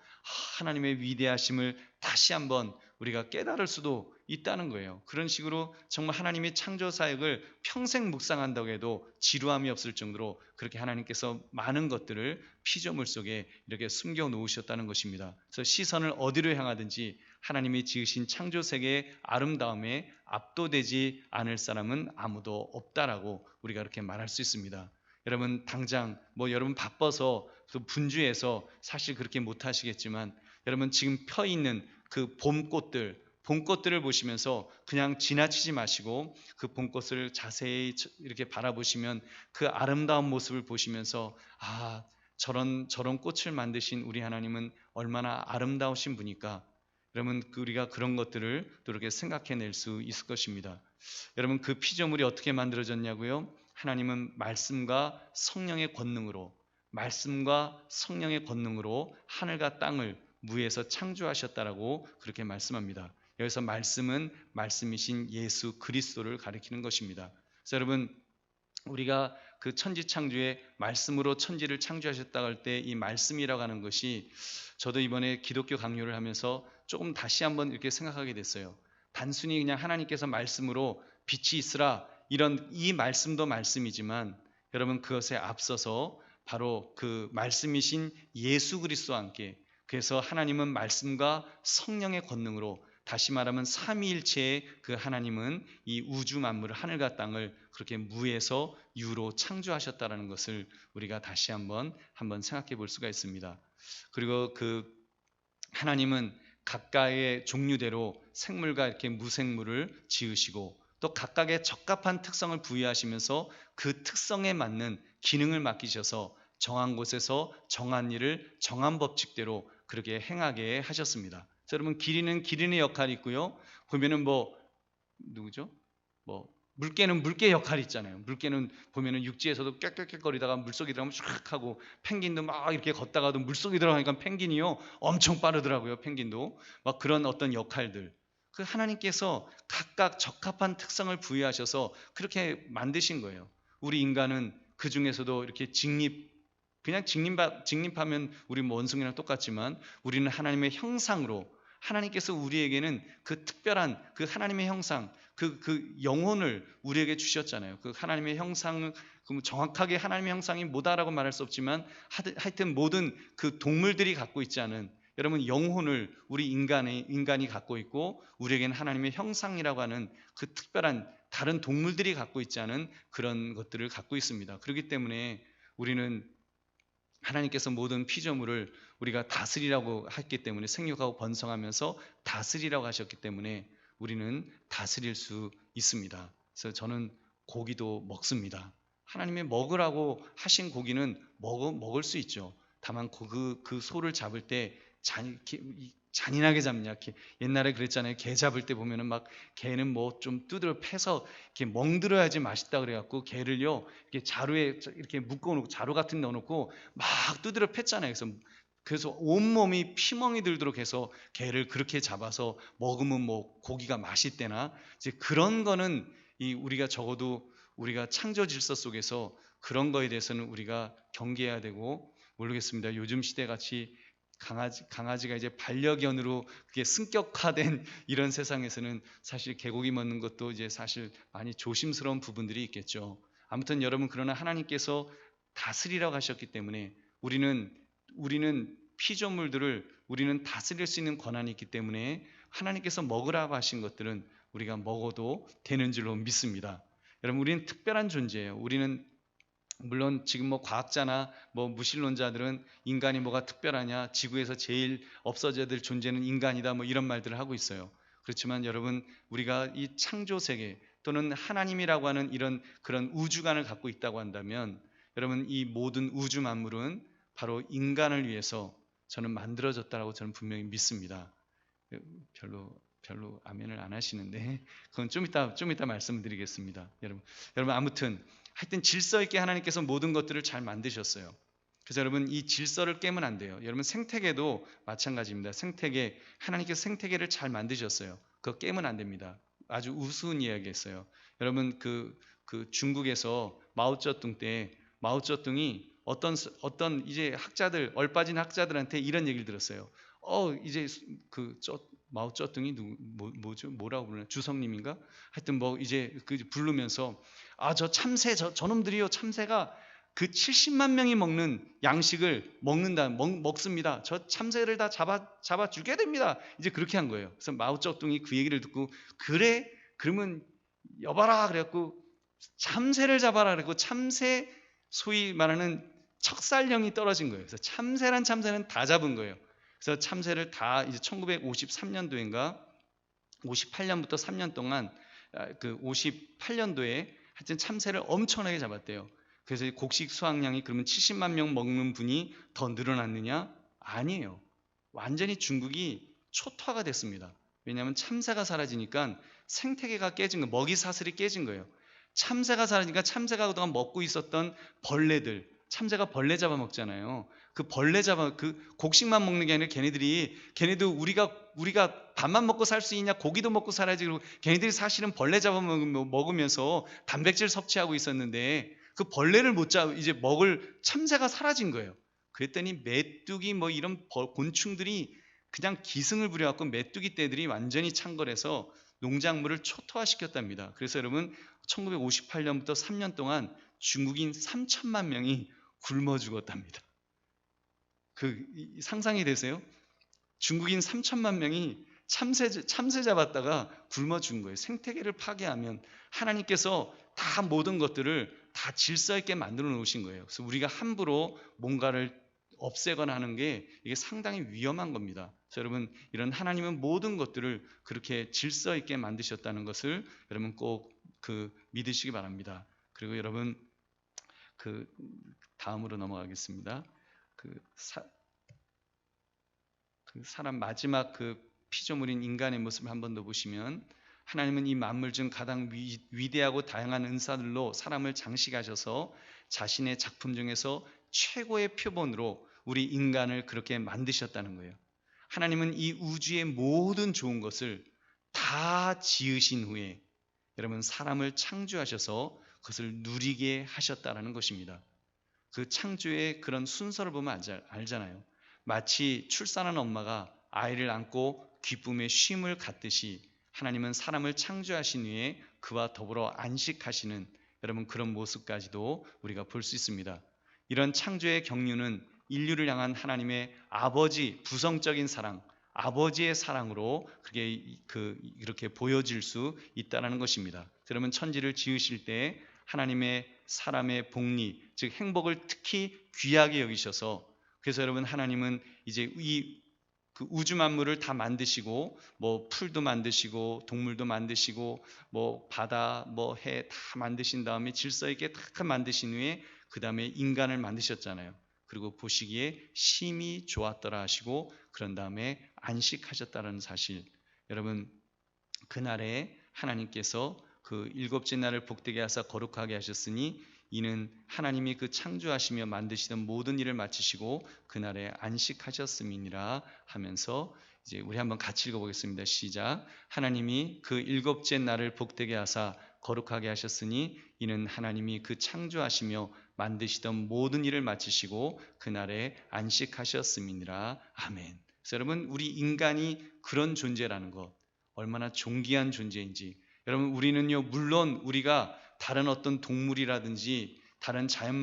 하나님의 위대하심을 다시 한번 우리가 깨달을 수도 있다는 거예요. 그런 식으로 정말 하나님의 창조 사역을 평생 묵상한다고 해도 지루함이 없을 정도로 그렇게 하나님께서 많은 것들을 피조물 속에 이렇게 숨겨 놓으셨다는 것입니다. 그래서 시선을 어디로 향하든지 하나님이 지으신 창조 세계의 아름다움에 압도되지 않을 사람은 아무도 없다라고 우리가 그렇게 말할 수 있습니다. 여러분 당장 뭐 여러분 바빠서 또 분주해서 사실 그렇게 못 하시겠지만 여러분 지금 펴 있는 그 봄꽃들을 보시면서 그냥 지나치지 마시고 그 봄꽃을 자세히 이렇게 바라보시면 그 아름다운 모습을 보시면서 저런 꽃을 만드신 우리 하나님은 얼마나 아름다우신 분일까. 여러분 우리가 그런 것들을 또 이렇게 생각해낼 수 있을 것입니다. 여러분 그 피조물이 어떻게 만들어졌냐고요? 하나님은 말씀과 성령의 권능으로 하늘과 땅을 무에서 창조하셨다라고 그렇게 말씀합니다. 여기서 말씀은 말씀이신 예수 그리스도를 가리키는 것입니다. 그래서 여러분 우리가 그 천지 창조에 말씀으로 천지를 창조하셨다고 할 때 이 말씀이라고 하는 것이 저도 이번에 기독교 강요를 하면서 조금 다시 한번 이렇게 생각하게 됐어요. 단순히 그냥 하나님께서 말씀으로 빛이 있으라 이런 이 말씀도 말씀이지만 여러분 그것에 앞서서 바로 그 말씀이신 예수 그리스도와 함께 그래서 하나님은 말씀과 성령의 권능으로 다시 말하면 삼위일체의 그 하나님은 이 우주 만물을 하늘과 땅을 그렇게 무에서 유로 창조하셨다라는 것을 우리가 다시 한번 생각해 볼 수가 있습니다. 그리고 그 하나님은 각각의 종류대로 생물과 이렇게 무생물을 지으시고 또 각각의 적합한 특성을 부여하시면서 그 특성에 맞는 기능을 맡기셔서 정한 곳에서 정한 일을 정한 법칙대로 그렇게 행하게 하셨습니다. 자, 여러분 길이는 기린의 역할이 있고요. 보면은 뭐 누구죠? 뭐 물개는 물개 역할이 있잖아요. 물개는 보면은 육지에서도 꽥꽥꽥거리다가 물속에 들어가면 슉 하고 펭귄도 막 이렇게 걷다가도 물속에 들어가니까 펭귄이요 엄청 빠르더라고요. 펭귄도 막 그런 어떤 역할들. 그 하나님께서 각각 적합한 특성을 부여하셔서 그렇게 만드신 거예요. 우리 인간은 그 중에서도 이렇게 그냥 직립하면 우리 원숭이랑 똑같지만 우리는 하나님의 형상으로 하나님께서 우리에게는 그 특별한 그 하나님의 형상, 그 영혼을 우리에게 주셨잖아요. 그 하나님의 형상을 정확하게 하나님의 형상이 뭐다라고 말할 수 없지만 하여튼 모든 그 동물들이 갖고 있지 않은 여러분 영혼을 우리 인간이 갖고 있고 우리에게는 하나님의 형상이라고 하는 그 특별한 다른 동물들이 갖고 있지 않은 그런 것들을 갖고 있습니다. 그렇기 때문에 우리는 하나님께서 모든 피조물을 우리가 다스리라고 했기 때문에 생육하고 번성하면서 다스리라고 하셨기 때문에 우리는 다스릴 수 있습니다. 그래서 저는 고기도 먹습니다. 하나님이 먹으라고 하신 고기는 먹을 수 있죠. 다만 그 소를 잡을 때 잔인하게 잡냐. 옛날에 그랬잖아요. 개 잡을 때 보면은 막 개는 뭐 좀 두드려 패서 이렇게 멍들어야지 맛있다 그래갖고 개를요 이렇게 자루에 이렇게 묶어놓고 자루 같은 데 넣어놓고 막 두드려 팼잖아요. 그래서 온몸이 피멍이 들도록 해서 개를 그렇게 잡아서 먹으면 뭐 고기가 맛있대나 이제 그런 거는 우리가 적어도 우리가 창조 질서 속에서 그런 거에 대해서는 우리가 경계해야 되고 모르겠습니다. 요즘 시대 같이 강아지가 이제 반려견으로 그게 승격화된 이런 세상에서는 사실 개고기 먹는 것도 이제 사실 많이 조심스러운 부분들이 있겠죠. 아무튼 여러분 그러나 하나님께서 다스리라고 하셨기 때문에 우리는 피조물들을 우리는 다스릴 수 있는 권한이 있기 때문에 하나님께서 먹으라고 하신 것들은 우리가 먹어도 되는 줄로 믿습니다. 여러분 우리는 특별한 존재예요. 우리는 물론 지금 뭐 과학자나 뭐 무신론자들은 인간이 뭐가 특별하냐, 지구에서 제일 없어져야 될 존재는 인간이다, 뭐 이런 말들을 하고 있어요. 그렇지만 여러분 우리가 이 창조 세계 또는 하나님이라고 하는 그런 우주관을 갖고 있다고 한다면 여러분 이 모든 우주 만물은 바로 인간을 위해서 저는 만들어졌다라고 저는 분명히 믿습니다. 별로 아멘을 안 하시는데 그건 좀 이따 말씀드리겠습니다. 여러분 아무튼 하여튼 질서 있게 하나님께서 모든 것들을 잘 만드셨어요. 그래서 여러분 이 질서를 깨면 안 돼요. 여러분 생태계도 마찬가지입니다. 생태계 하나님께서 생태계를 잘 만드셨어요. 그거 깨면 안 됩니다. 아주 우스운 이야기했어요. 여러분 그 중국에서 마오쩌둥 때 마오쩌둥이 어떤 이제 학자들 얼빠진 학자들한테 이런 얘기를 들었어요. 이제 마오쩌둥이 뭐라고 부르나 주성님인가? 하여튼 뭐 이제 부르면서 저 참새 저놈들이요 참새가 그 70만 명이 먹는 양식을 먹습니다. 저 참새를 다 잡아 죽여야 됩니다. 이제 그렇게 한 거예요. 그래서 마오쩌둥이 그 얘기를 듣고 그래 그러면 여봐라 그래갖고 참새를 잡아라 그랬고 참새 소위 말하는 척살령이 떨어진 거예요. 그래서 참새는 다 잡은 거예요. 그래서 참새를 다 이제 1953년도인가 58년부터 3년 동안 그 58년도에 하여튼 참새를 엄청나게 잡았대요. 그래서 곡식 수확량이 그러면 70만 명 먹는 분이 더 늘어났느냐? 아니에요. 완전히 중국이 초토화가 됐습니다. 왜냐하면 참새가 사라지니까 생태계가 깨진 거예요. 먹이 사슬이 깨진 거예요. 참새가 사라지니까 참새가 그동안 먹고 있었던 벌레들, 참새가 벌레 잡아먹잖아요. 그 곡식만 먹는 게 아니라 걔네도 우리가 밥만 먹고 살 수 있냐, 고기도 먹고 살아야지. 그리고 걔네들이 사실은 벌레 잡아먹으면서 단백질 섭취하고 있었는데 그 벌레를 이제 먹을 참새가 사라진 거예요. 그랬더니 메뚜기 뭐 이런 곤충들이 그냥 기승을 부려갖고 메뚜기 떼들이 완전히 창궐해서 농작물을 초토화시켰답니다. 그래서 여러분 1958년부터 3년 동안 중국인 3천만 명이 굶어 죽었답니다. 상상이 되세요? 중국인 3천만 명이 참새 잡았다가 굶어 죽은 거예요. 생태계를 파괴하면 하나님께서 다 모든 것들을 다 질서 있게 만들어 놓으신 거예요. 그래서 우리가 함부로 뭔가를 없애거나 하는 게 이게 상당히 위험한 겁니다. 그래서 여러분 이런 하나님은 모든 것들을 그렇게 질서 있게 만드셨다는 것을 여러분 꼭 믿으시기 바랍니다. 그리고 여러분 다음으로 넘어가겠습니다. 사람 마지막 피조물인 인간의 모습을 한 번 더 보시면 하나님은 이 만물 중 가장 위대하고 다양한 은사들로 사람을 장식하셔서 자신의 작품 중에서 최고의 표본으로 우리 인간을 그렇게 만드셨다는 거예요. 하나님은 이 우주의 모든 좋은 것을 다 지으신 후에 여러분 사람을 창조하셔서 그것을 누리게 하셨다는 것입니다. 그 창조의 그런 순서를 보면 알잖아요. 마치 출산한 엄마가 아이를 안고 기쁨의 쉼을 갖듯이 하나님은 사람을 창조하신 후에 그와 더불어 안식하시는 여러분 그런 모습까지도 우리가 볼 수 있습니다. 이런 창조의 경륜은 인류를 향한 하나님의 아버지 부성적인 사랑, 아버지의 사랑으로 이렇게 보여질 수 있다는 것입니다. 여러분 천지를 지으실 때 하나님의 사람의 복리, 즉 행복을 특히 귀하게 여기셔서 그래서 여러분 하나님은 이제 우주 만물을 다 만드시고 뭐 풀도 만드시고 동물도 만드시고 뭐 바다 뭐 해 다 만드신 다음에 질서 있게 다 만드신 후에 그 다음에 인간을 만드셨잖아요. 그리고 보시기에 심히 좋았더라 하시고 그런 다음에 안식하셨다는 사실. 여러분 그날에 하나님께서 그 일곱째 날을 복되게 하사 거룩하게 하셨으니 이는 하나님이 창조하시며 만드시던 모든 일을 마치시고 그날에 안식하셨음이니라 하면서 이제 우리 한번 같이 읽어보겠습니다. 시작. 하나님이 그 일곱째 날을 복되게 하사 거룩하게 하셨으니 이는 하나님이 창조하시며 만드시던 모든 일을 마치시고 그날에 안식하셨음이니라. 아멘. 그래서 여러분 우리 인간이 그런 존재라는 것 얼마나 존귀한 존재인지 여러분 우리는요 물론 우리가 다른 어떤 동물이라든지 다른 자연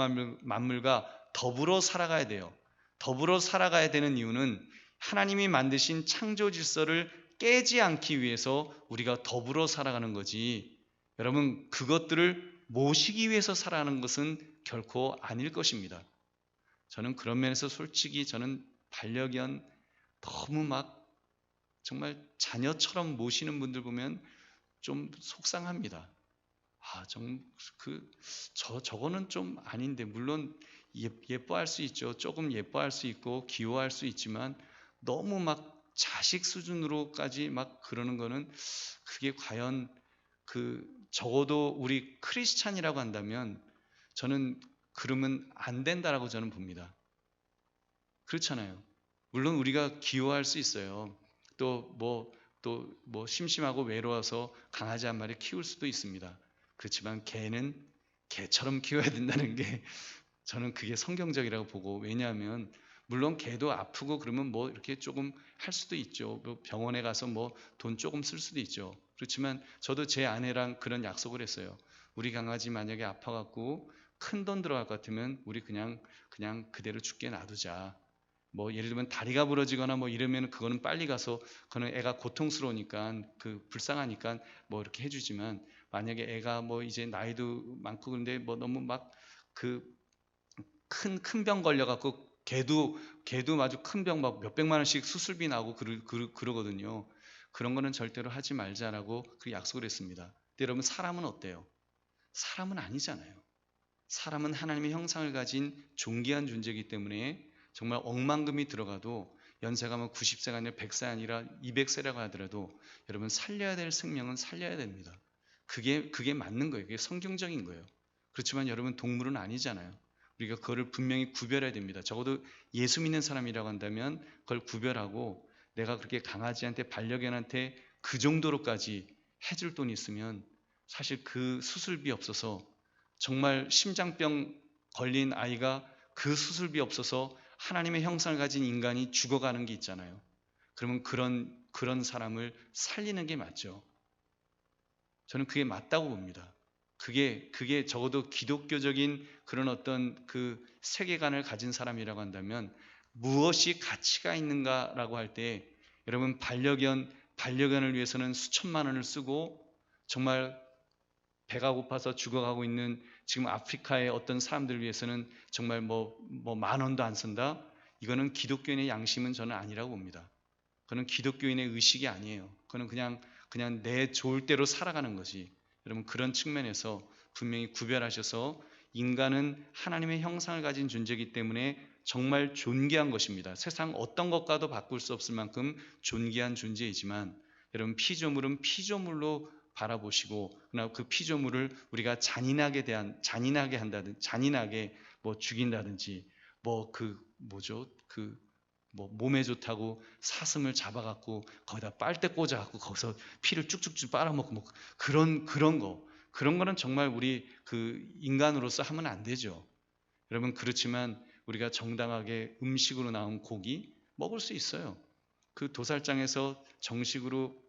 만물과 더불어 살아가야 돼요. 더불어 살아가야 되는 이유는 하나님이 만드신 창조 질서를 깨지 않기 위해서 우리가 더불어 살아가는 거지. 여러분 그것들을 모시기 위해서 살아가는 것은 결코 아닐 것입니다. 저는 그런 면에서 솔직히 저는 반려견 너무 정말 자녀처럼 모시는 분들 보면 좀 속상합니다. 저거는 좀 아닌데, 물론 예뻐할 수 있죠. 조금 예뻐할 수 있고 귀여워할 수 있지만 너무 자식 수준으로까지 막 그러는 거는 그게 과연 적어도 우리 크리스찬이라고 한다면 저는 그러면 안 된다라고 저는 봅니다. 그렇잖아요. 물론 우리가 기여할 수 있어요. 또 뭐 심심하고 외로워서 강아지 한 마리 키울 수도 있습니다. 그렇지만 개는 개처럼 키워야 된다는 게 저는 그게 성경적이라고 보고, 왜냐하면 물론 개도 아프고 그러면 뭐 이렇게 조금 할 수도 있죠. 뭐 병원에 가서 뭐 돈 조금 쓸 수도 있죠. 그렇지만 저도 제 아내랑 그런 약속을 했어요. 우리 강아지 만약에 아파갖고 큰 돈 들어갈 것 같으면 우리 그냥 그대로 죽게 놔두자. 뭐 예를 들면 다리가 부러지거나 뭐 이러면 그거는 빨리 가서, 그거는 애가 고통스러우니까 불쌍하니까 뭐 이렇게 해주지만, 만약에 애가 뭐 이제 나이도 많고 그런데 뭐 너무 막 큰 병 걸려갖고 걔도 아주 큰 병 막 몇백만 원씩 수술비 나오고 그러거든요. 그런 거는 절대로 하지 말자라고 그 약속을 했습니다. 근데 여러분, 사람은 어때요? 사람은 아니잖아요. 사람은 하나님의 형상을 가진 존귀한 존재이기 때문에 정말 억만금이 들어가도 연세가 뭐 90세가 아니라 100세 아니라 200세라고 하더라도 여러분, 살려야 될 생명은 살려야 됩니다. 그게 맞는 거예요. 그게 성경적인 거예요. 그렇지만 여러분, 동물은 아니잖아요. 우리가 그거를 분명히 구별해야 됩니다. 적어도 예수 믿는 사람이라고 한다면 그걸 구별하고, 내가 그렇게 강아지한테 반려견한테 그 정도로까지 해줄 돈이 있으면 사실 그 수술비 없어서, 정말 심장병 걸린 아이가 그 수술비 없어서 하나님의 형상을 가진 인간이 죽어가는 게 있잖아요. 그러면 그런 사람을 살리는 게 맞죠. 저는 그게 맞다고 봅니다. 그게 적어도 기독교적인 그런 어떤 그 세계관을 가진 사람이라고 한다면, 무엇이 가치가 있는가라고 할 때, 여러분, 반려견을 위해서는 수천만 원을 쓰고, 정말 배가 고파서 죽어가고 있는 지금 아프리카의 어떤 사람들을 위해서는 정말 뭐 만 원도 안 쓴다? 이거는 기독교인의 양심은 저는 아니라고 봅니다. 그건 기독교인의 의식이 아니에요. 그건 그냥 내 좋을 대로 살아가는 것이. 여러분, 그런 측면에서 분명히 구별하셔서, 인간은 하나님의 형상을 가진 존재이기 때문에 정말 존귀한 것입니다. 세상 어떤 것과도 바꿀 수 없을 만큼 존귀한 존재이지만, 여러분, 피조물은 피조물로 바라보시고, 그러나 그 피조물을 우리가 잔인하게 한다든지, 잔인하게 뭐 죽인다든지, 뭐 뭐 몸에 좋다고 사슴을 잡아갖고 거기다 빨대 꽂아갖고 거기서 피를 쭉쭉쭉 빨아먹고 뭐 그런 거는 정말 우리 인간으로서 하면 안 되죠. 여러분, 그렇지만 우리가 정당하게 음식으로 나온 고기 먹을 수 있어요. 그 도살장에서 정식으로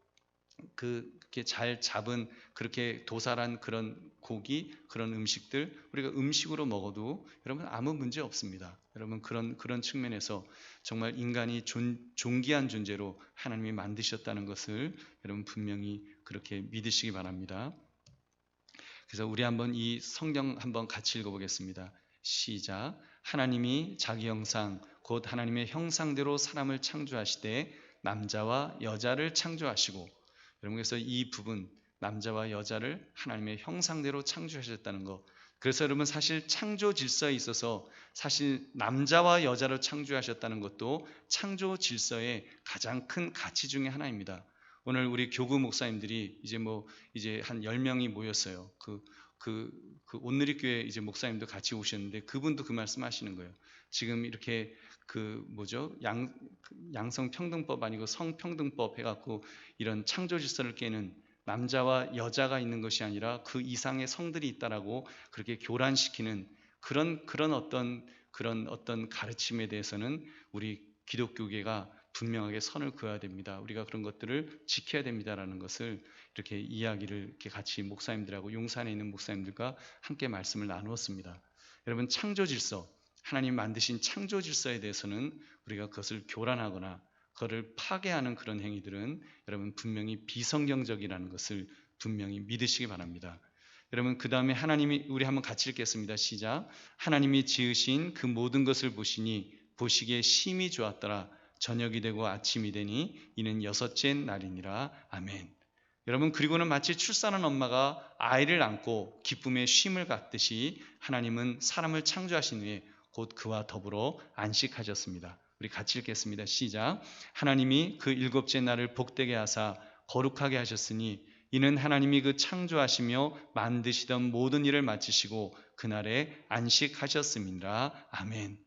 그렇게 잘 잡은, 그렇게 도살한 그런 고기, 그런 음식들 우리가 음식으로 먹어도 여러분 아무 문제 없습니다. 여러분, 그런 측면에서 정말 인간이 존귀한 존재로 하나님이 만드셨다는 것을 여러분 분명히 그렇게 믿으시기 바랍니다. 그래서 우리 한번 이 성경 한번 같이 읽어보겠습니다. 시작. 하나님이 자기 형상 곧 하나님의 형상대로 사람을 창조하시되 남자와 여자를 창조하시고. 여러분, 그래서 이 부분, 남자와 여자를 하나님의 형상대로 창조하셨다는 것. 그래서 여러분, 사실 창조 질서에 있어서 사실 남자와 여자를 창조하셨다는 것도 창조 질서의 가장 큰 가치 중에 하나입니다. 오늘 우리 교구 목사님들이 이제 한 10명이 모였어요. 온누리교회 이제 목사님도 같이 오셨는데, 그분도 그 말씀 하시는 거예요. 지금 이렇게 양성평등법 아니고 성평등법 해갖고 이런 창조 질서를 깨는, 남자와 여자가 있는 것이 아니라 그 이상의 성들이 있다라고 그렇게 교란시키는 그런 어떤 가르침에 대해서는 우리 기독교계가 분명하게 선을 그어야 됩니다. 우리가 그런 것들을 지켜야 됩니다라는 것을 이렇게 이야기를 이렇게 같이 목사님들하고 용산에 있는 목사님들과 함께 말씀을 나누었습니다. 여러분, 창조 질서, 하나님 만드신 창조 질서에 대해서는 우리가 그것을 교란하거나 그것을 파괴하는 그런 행위들은 여러분 분명히 비성경적이라는 것을 분명히 믿으시기 바랍니다. 여러분, 그 다음에 우리 한번 같이 읽겠습니다. 시작. 하나님이 지으신 그 모든 것을 보시니 보시기에 심히 좋았더라. 저녁이 되고 아침이 되니 이는 여섯째 날이니라. 아멘. 여러분, 그리고는 마치 출산한 엄마가 아이를 안고 기쁨의 쉼을 갖듯이 하나님은 사람을 창조하신 후에 곧 그와 더불어 안식하셨습니다. 우리 같이 읽겠습니다. 시작. 하나님이 그 일곱째 날을 복되게 하사 거룩하게 하셨으니 이는 하나님이 그 창조하시며 만드시던 모든 일을 마치시고 그날에 안식하셨음이니라. 아멘.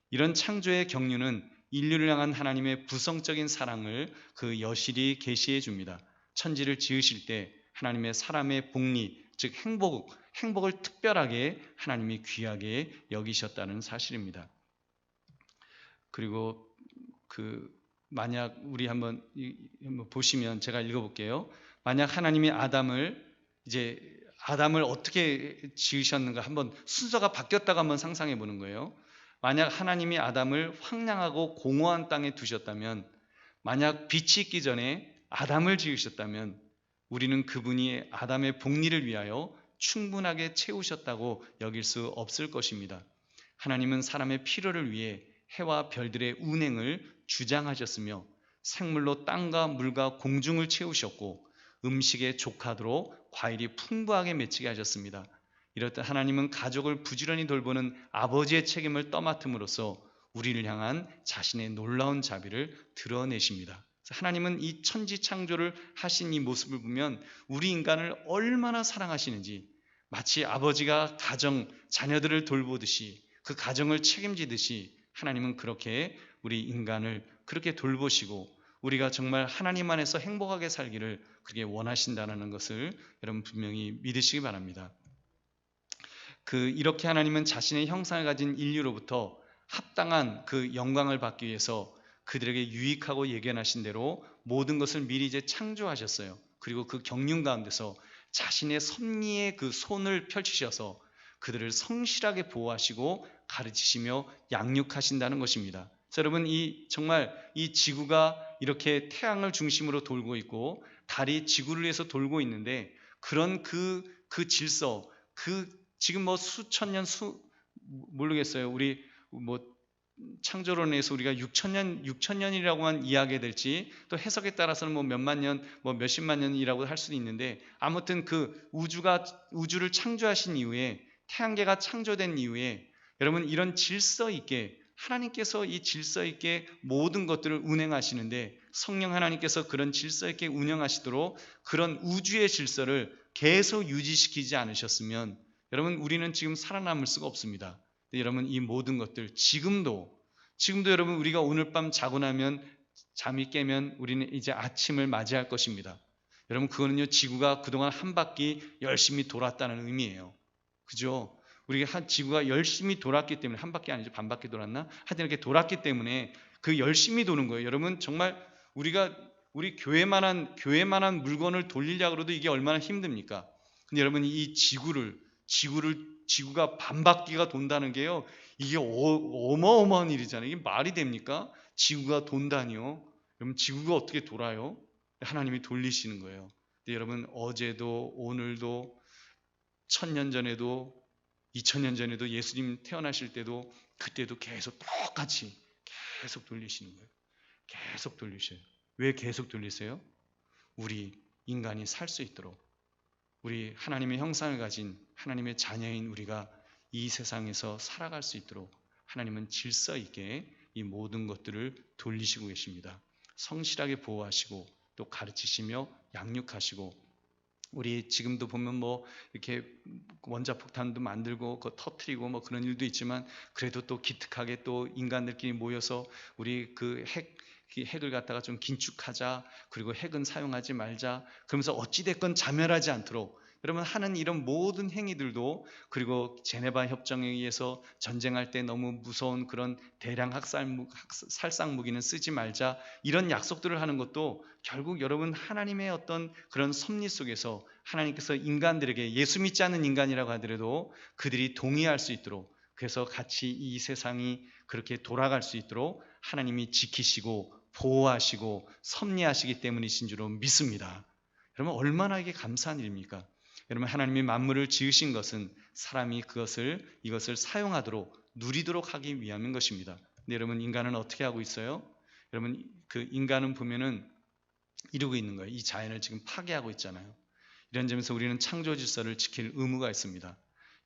이런 창조의 경륜은 인류를 향한 하나님의 부성적인 사랑을 그 여실히 계시해 줍니다. 천지를 지으실 때 하나님의 사람의 복리, 즉 행복을 특별하게 하나님이 귀하게 여기셨다는 사실입니다. 그리고 만약 우리 한번 보시면 제가 읽어볼게요. 만약 하나님이 아담을 어떻게 지으셨는가 한번 순서가 바뀌었다고 한번 상상해 보는 거예요. 만약 하나님이 아담을 황량하고 공허한 땅에 두셨다면, 만약 빛이 있기 전에 아담을 지으셨다면 우리는 그분이 아담의 복리를 위하여 충분하게 채우셨다고 여길 수 없을 것입니다. 하나님은 사람의 필요를 위해 해와 별들의 운행을 주장하셨으며 생물로 땅과 물과 공중을 채우셨고 음식에 족하도록 과일이 풍부하게 맺히게 하셨습니다. 이렇듯 하나님은 가족을 부지런히 돌보는 아버지의 책임을 떠맡음으로써 우리를 향한 자신의 놀라운 자비를 드러내십니다. 하나님은 이 천지 창조를 하신 이 모습을 보면 우리 인간을 얼마나 사랑하시는지, 마치 아버지가 자녀들을 돌보듯이 그 가정을 책임지듯이 하나님은 그렇게 우리 인간을 그렇게 돌보시고 우리가 정말 하나님 안에서 행복하게 살기를 그렇게 원하신다는 것을 여러분 분명히 믿으시기 바랍니다. 이렇게 하나님은 자신의 형상을 가진 인류로부터 합당한 그 영광을 받기 위해서 그들에게 유익하고 예견하신 대로 모든 것을 미리 이제 창조하셨어요. 그리고 그 경륜 가운데서 자신의 섭리의 그 손을 펼치셔서 그들을 성실하게 보호하시고 가르치시며 양육하신다는 것입니다. 여러분, 정말 이 지구가 이렇게 태양을 중심으로 돌고 있고 달이 지구를 위해서 돌고 있는데, 그런 그 질서, 지금 뭐 수천 년 모르겠어요. 우리 창조론에서 우리가 6천년이라고만 이야기해야 될지, 또 해석에 따라서는 뭐 몇만 년, 뭐 몇십만 년이라고 할 수도 있는데, 아무튼 그 우주를 창조하신 이후에, 태양계가 창조된 이후에 여러분 이런 질서 있게 하나님께서 이 질서 있게 모든 것들을 운행하시는데, 성령 하나님께서 그런 질서 있게 운영하시도록 그런 우주의 질서를 계속 유지시키지 않으셨으면 여러분 우리는 지금 살아남을 수가 없습니다. 여러분 이 모든 것들 지금도 여러분 우리가 오늘 밤 자고 나면 잠이 깨면 우리는 이제 아침을 맞이할 것입니다. 여러분 그거는요, 지구가 그동안 한 바퀴 열심히 돌았다는 의미예요. 그죠? 우리가 지구가 열심히 돌았기 때문에, 한 바퀴 아니죠, 반 바퀴 돌았나? 하여튼 이렇게 돌았기 때문에 그 열심히 도는 거예요. 여러분 정말 우리 교회만한 물건을 돌리려고 해도 이게 얼마나 힘듭니까? 근데 여러분 이 지구가 반 바퀴가 돈다는 게요, 이게 어마어마한 일이잖아요. 이게 말이 됩니까? 지구가 돈다니요. 여러분 지구가 어떻게 돌아요? 하나님이 돌리시는 거예요. 근데 여러분 어제도 오늘도 1000년 전에도 2000년 전에도 예수님 태어나실 때도 그때도 계속 똑같이 계속 돌리시는 거예요. 계속 돌리셔요. 왜 계속 돌리세요? 우리 인간이 살 수 있도록, 우리 하나님의 형상을 가진 하나님의 자녀인 우리가 이 세상에서 살아갈 수 있도록 하나님은 질서 있게 이 모든 것들을 돌리시고 계십니다. 성실하게 보호하시고 또 가르치시며 양육하시고, 우리 지금도 보면 뭐 이렇게 원자폭탄도 만들고 터트리고 뭐 그런 일도 있지만, 그래도 또 기특하게 또 인간들끼리 모여서 우리 핵을 갖다가 좀 긴축하자, 그리고 핵은 사용하지 말자, 그러면서 어찌됐건 자멸하지 않도록 여러분 하는 이런 모든 행위들도, 그리고 제네바 협정에 의해서 전쟁할 때 너무 무서운 그런 대량 살상 무기는 쓰지 말자, 이런 약속들을 하는 것도 결국 여러분 하나님의 어떤 그런 섭리 속에서 하나님께서 인간들에게, 예수 믿지 않는 인간이라고 하더라도 그들이 동의할 수 있도록, 그래서 같이 이 세상이 그렇게 돌아갈 수 있도록 하나님이 지키시고 보호하시고 섭리하시기 때문이신 줄로 믿습니다. 여러분 얼마나 이게 감사한 일입니까? 여러분 하나님이 만물을 지으신 것은 사람이 이것을 사용하도록, 누리도록 하기 위함인 것입니다. 근데 여러분 인간은 어떻게 하고 있어요? 여러분 인간은 보면은 이루고 있는 거예요. 이 자연을 지금 파괴하고 있잖아요. 이런 점에서 우리는 창조 질서를 지킬 의무가 있습니다.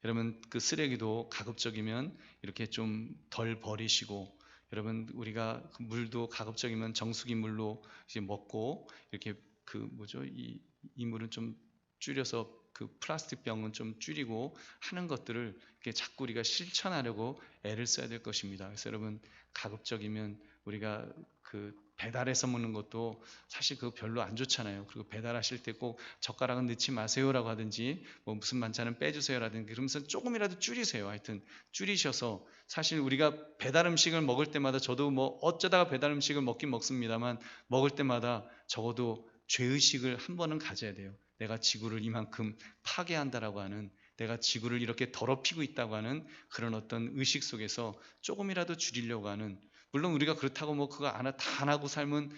여러분 쓰레기도 가급적이면 이렇게 좀 덜 버리시고, 여러분 우리가 그 물도 가급적이면 정수기 물로 이제 먹고 이렇게 그 뭐죠 이 물은 좀 줄여서 그 플라스틱 병은 좀 줄이고 하는 것들을 이렇게 자꾸 우리가 실천하려고 애를 써야 될 것입니다. 그래서 여러분 가급적이면 우리가 그 배달해서 먹는 것도 사실 그거 별로 안 좋잖아요. 그리고 배달하실 때 꼭 젓가락은 넣지 마세요라고 하든지 뭐 무슨 반찬은 빼주세요라든지 그러면서 조금이라도 줄이세요. 하여튼 줄이셔서 사실 우리가 배달 음식을 먹을 때마다 저도 뭐 어쩌다가 배달 음식을 먹긴 먹습니다만 먹을 때마다 적어도 죄의식을 한 번은 가져야 돼요. 내가 지구를 이만큼 파괴한다라고 하는, 내가 지구를 이렇게 더럽히고 있다고 하는 그런 어떤 의식 속에서 조금이라도 줄이려고 하는, 물론 우리가 그렇다고 뭐 그거 다 안 하고 살면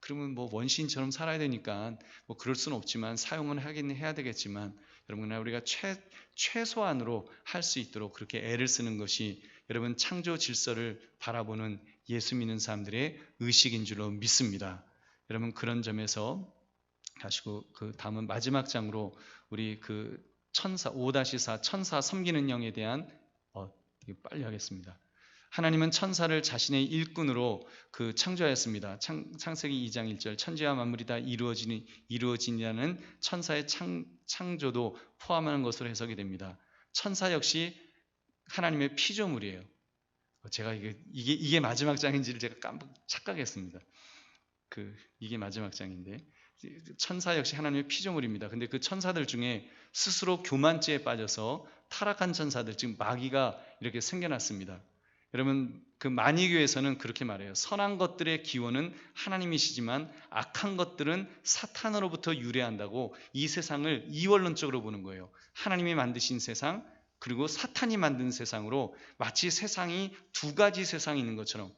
그러면 뭐 원시인처럼 살아야 되니까 뭐 그럴 수는 없지만 사용은 하긴 해야 되겠지만 여러분 우리가 최소한으로 할 수 있도록 그렇게 애를 쓰는 것이 여러분 창조 질서를 바라보는 예수 믿는 사람들의 의식인 줄로 믿습니다. 여러분 그런 점에서 가시고 그 다음은 마지막 장으로 우리 그 천사 5-4 천사 섬기는 영에 대한 빨리 하겠습니다. 하나님은 천사를 자신의 일꾼으로 그 창조하였습니다. 창세기 2장 1절 천지와 만물이 다 이루어지니라는 천사의 창조도 포함하는 것으로 해석이 됩니다. 천사 역시 하나님의 피조물이에요. 제가 이게 마지막 장인지를 제가 착각했습니다. 이게 마지막 장인데 천사 역시 하나님의 피조물입니다. 근데 그 천사들 중에 스스로 교만죄에 빠져서 타락한 천사들, 즉 마귀가 이렇게 생겨났습니다. 여러분 그 마니교에서는 그렇게 말해요. 선한 것들의 기원은 하나님이시지만 악한 것들은 사탄으로부터 유래한다고 이 세상을 이원론적으로 보는 거예요. 하나님이 만드신 세상 그리고 사탄이 만든 세상으로 마치 세상이 두 가지 세상이 있는 것처럼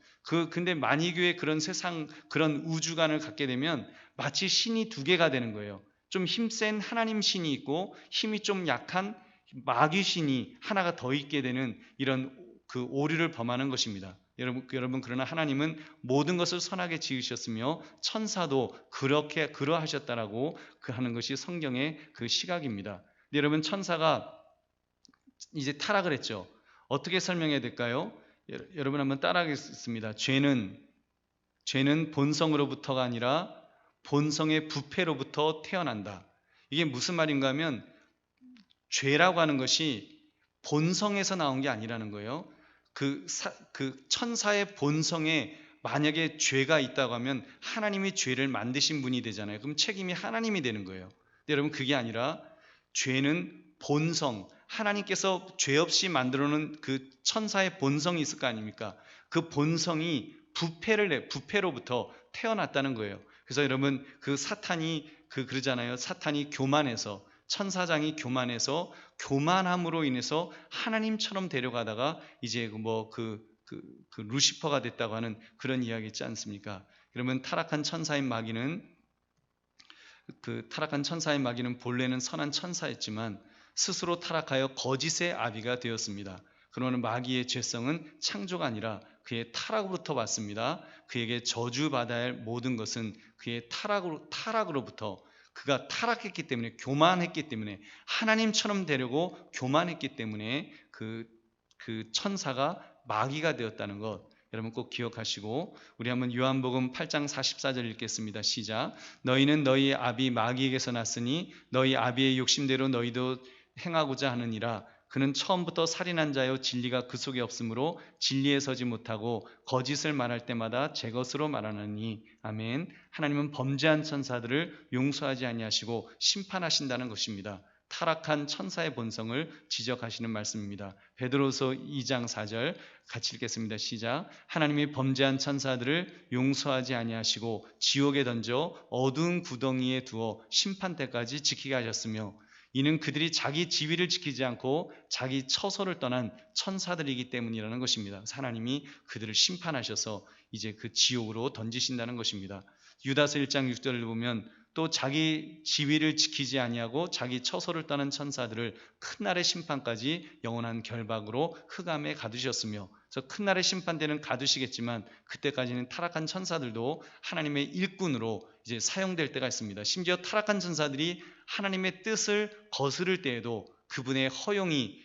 근데 마니교의 그런 세상 그런 우주관을 갖게 되면 마치 신이 두 개가 되는 거예요. 좀 힘센 하나님 신이 있고 힘이 좀 약한 마귀 신이 하나가 더 있게 되는 이런 그 오류를 범하는 것입니다. 여러분 그러나 하나님은 모든 것을 선하게 지으셨으며 천사도 그러하셨다라고 하는 것이 성경의 그 시각입니다. 여러분 천사가 이제 타락을 했죠. 어떻게 설명해야 될까요? 여러분 한번 따라하겠습니다. 죄는 본성으로부터가 아니라 본성의 부패로부터 태어난다. 이게 무슨 말인가 하면 죄라고 하는 것이 본성에서 나온 게 아니라는 거예요. 그 천사의 본성에 만약에 죄가 있다고 하면 하나님이 죄를 만드신 분이 되잖아요. 그럼 책임이 하나님이 되는 거예요. 근데 여러분 그게 아니라 죄는 본성, 하나님께서 죄 없이 만들어 놓은 그 천사의 본성이 있을 거 아닙니까? 그 본성이 부패로부터 태어났다는 거예요. 그래서 여러분 그 사탄이 그러잖아요. 사탄이 교만해서 천사장이 교만해서 교만함으로 인해서 하나님처럼 데려가다가 이제 루시퍼가 됐다고 하는 그런 이야기 있지 않습니까? 그러면 타락한 천사인 마귀는 본래는 선한 천사였지만 스스로 타락하여 거짓의 아비가 되었습니다. 그러나 마귀의 죄성은 창조가 아니라 그의 타락으로부터 왔습니다. 그에게 저주받아야 할 모든 것은 그의 타락으로부터, 그가 타락했기 때문에, 교만했기 때문에, 하나님처럼 되려고 교만했기 때문에 그 천사가 마귀가 되었다는 것 여러분 꼭 기억하시고, 우리 한번 요한복음 8장 44절 읽겠습니다. 시작. 너희는 너희 아비 마귀에게서 났으니 너희 아비의 욕심대로 너희도 행하고자 하느니라. 그는 처음부터 살인한 자요 진리가 그 속에 없으므로 진리에 서지 못하고 거짓을 말할 때마다 제 것으로 말하느니. 아멘. 하나님은 범죄한 천사들을 용서하지 아니하시고 심판하신다는 것입니다. 타락한 천사의 본성을 지적하시는 말씀입니다. 베드로서 2장 4절 같이 읽겠습니다. 시작. 하나님이 범죄한 천사들을 용서하지 아니하시고 지옥에 던져 어두운 구덩이에 두어 심판 때까지 지키게 하셨으며 이는 그들이 자기 지위를 지키지 않고 자기 처소를 떠난 천사들이기 때문이라는 것입니다. 하나님이 그들을 심판하셔서 이제 그 지옥으로 던지신다는 것입니다. 유다서 1장 6절을 보면 또 자기 지위를 지키지 아니하고 자기 처소를 떠난 천사들을 큰 날의 심판까지 영원한 결박으로 흑암에 가두셨으며, 그래서 큰 날의 심판 때는 가두시겠지만 그때까지는 타락한 천사들도 하나님의 일꾼으로 이제 사용될 때가 있습니다. 심지어 타락한 천사들이 하나님의 뜻을 거스를 때에도 그분의 허용이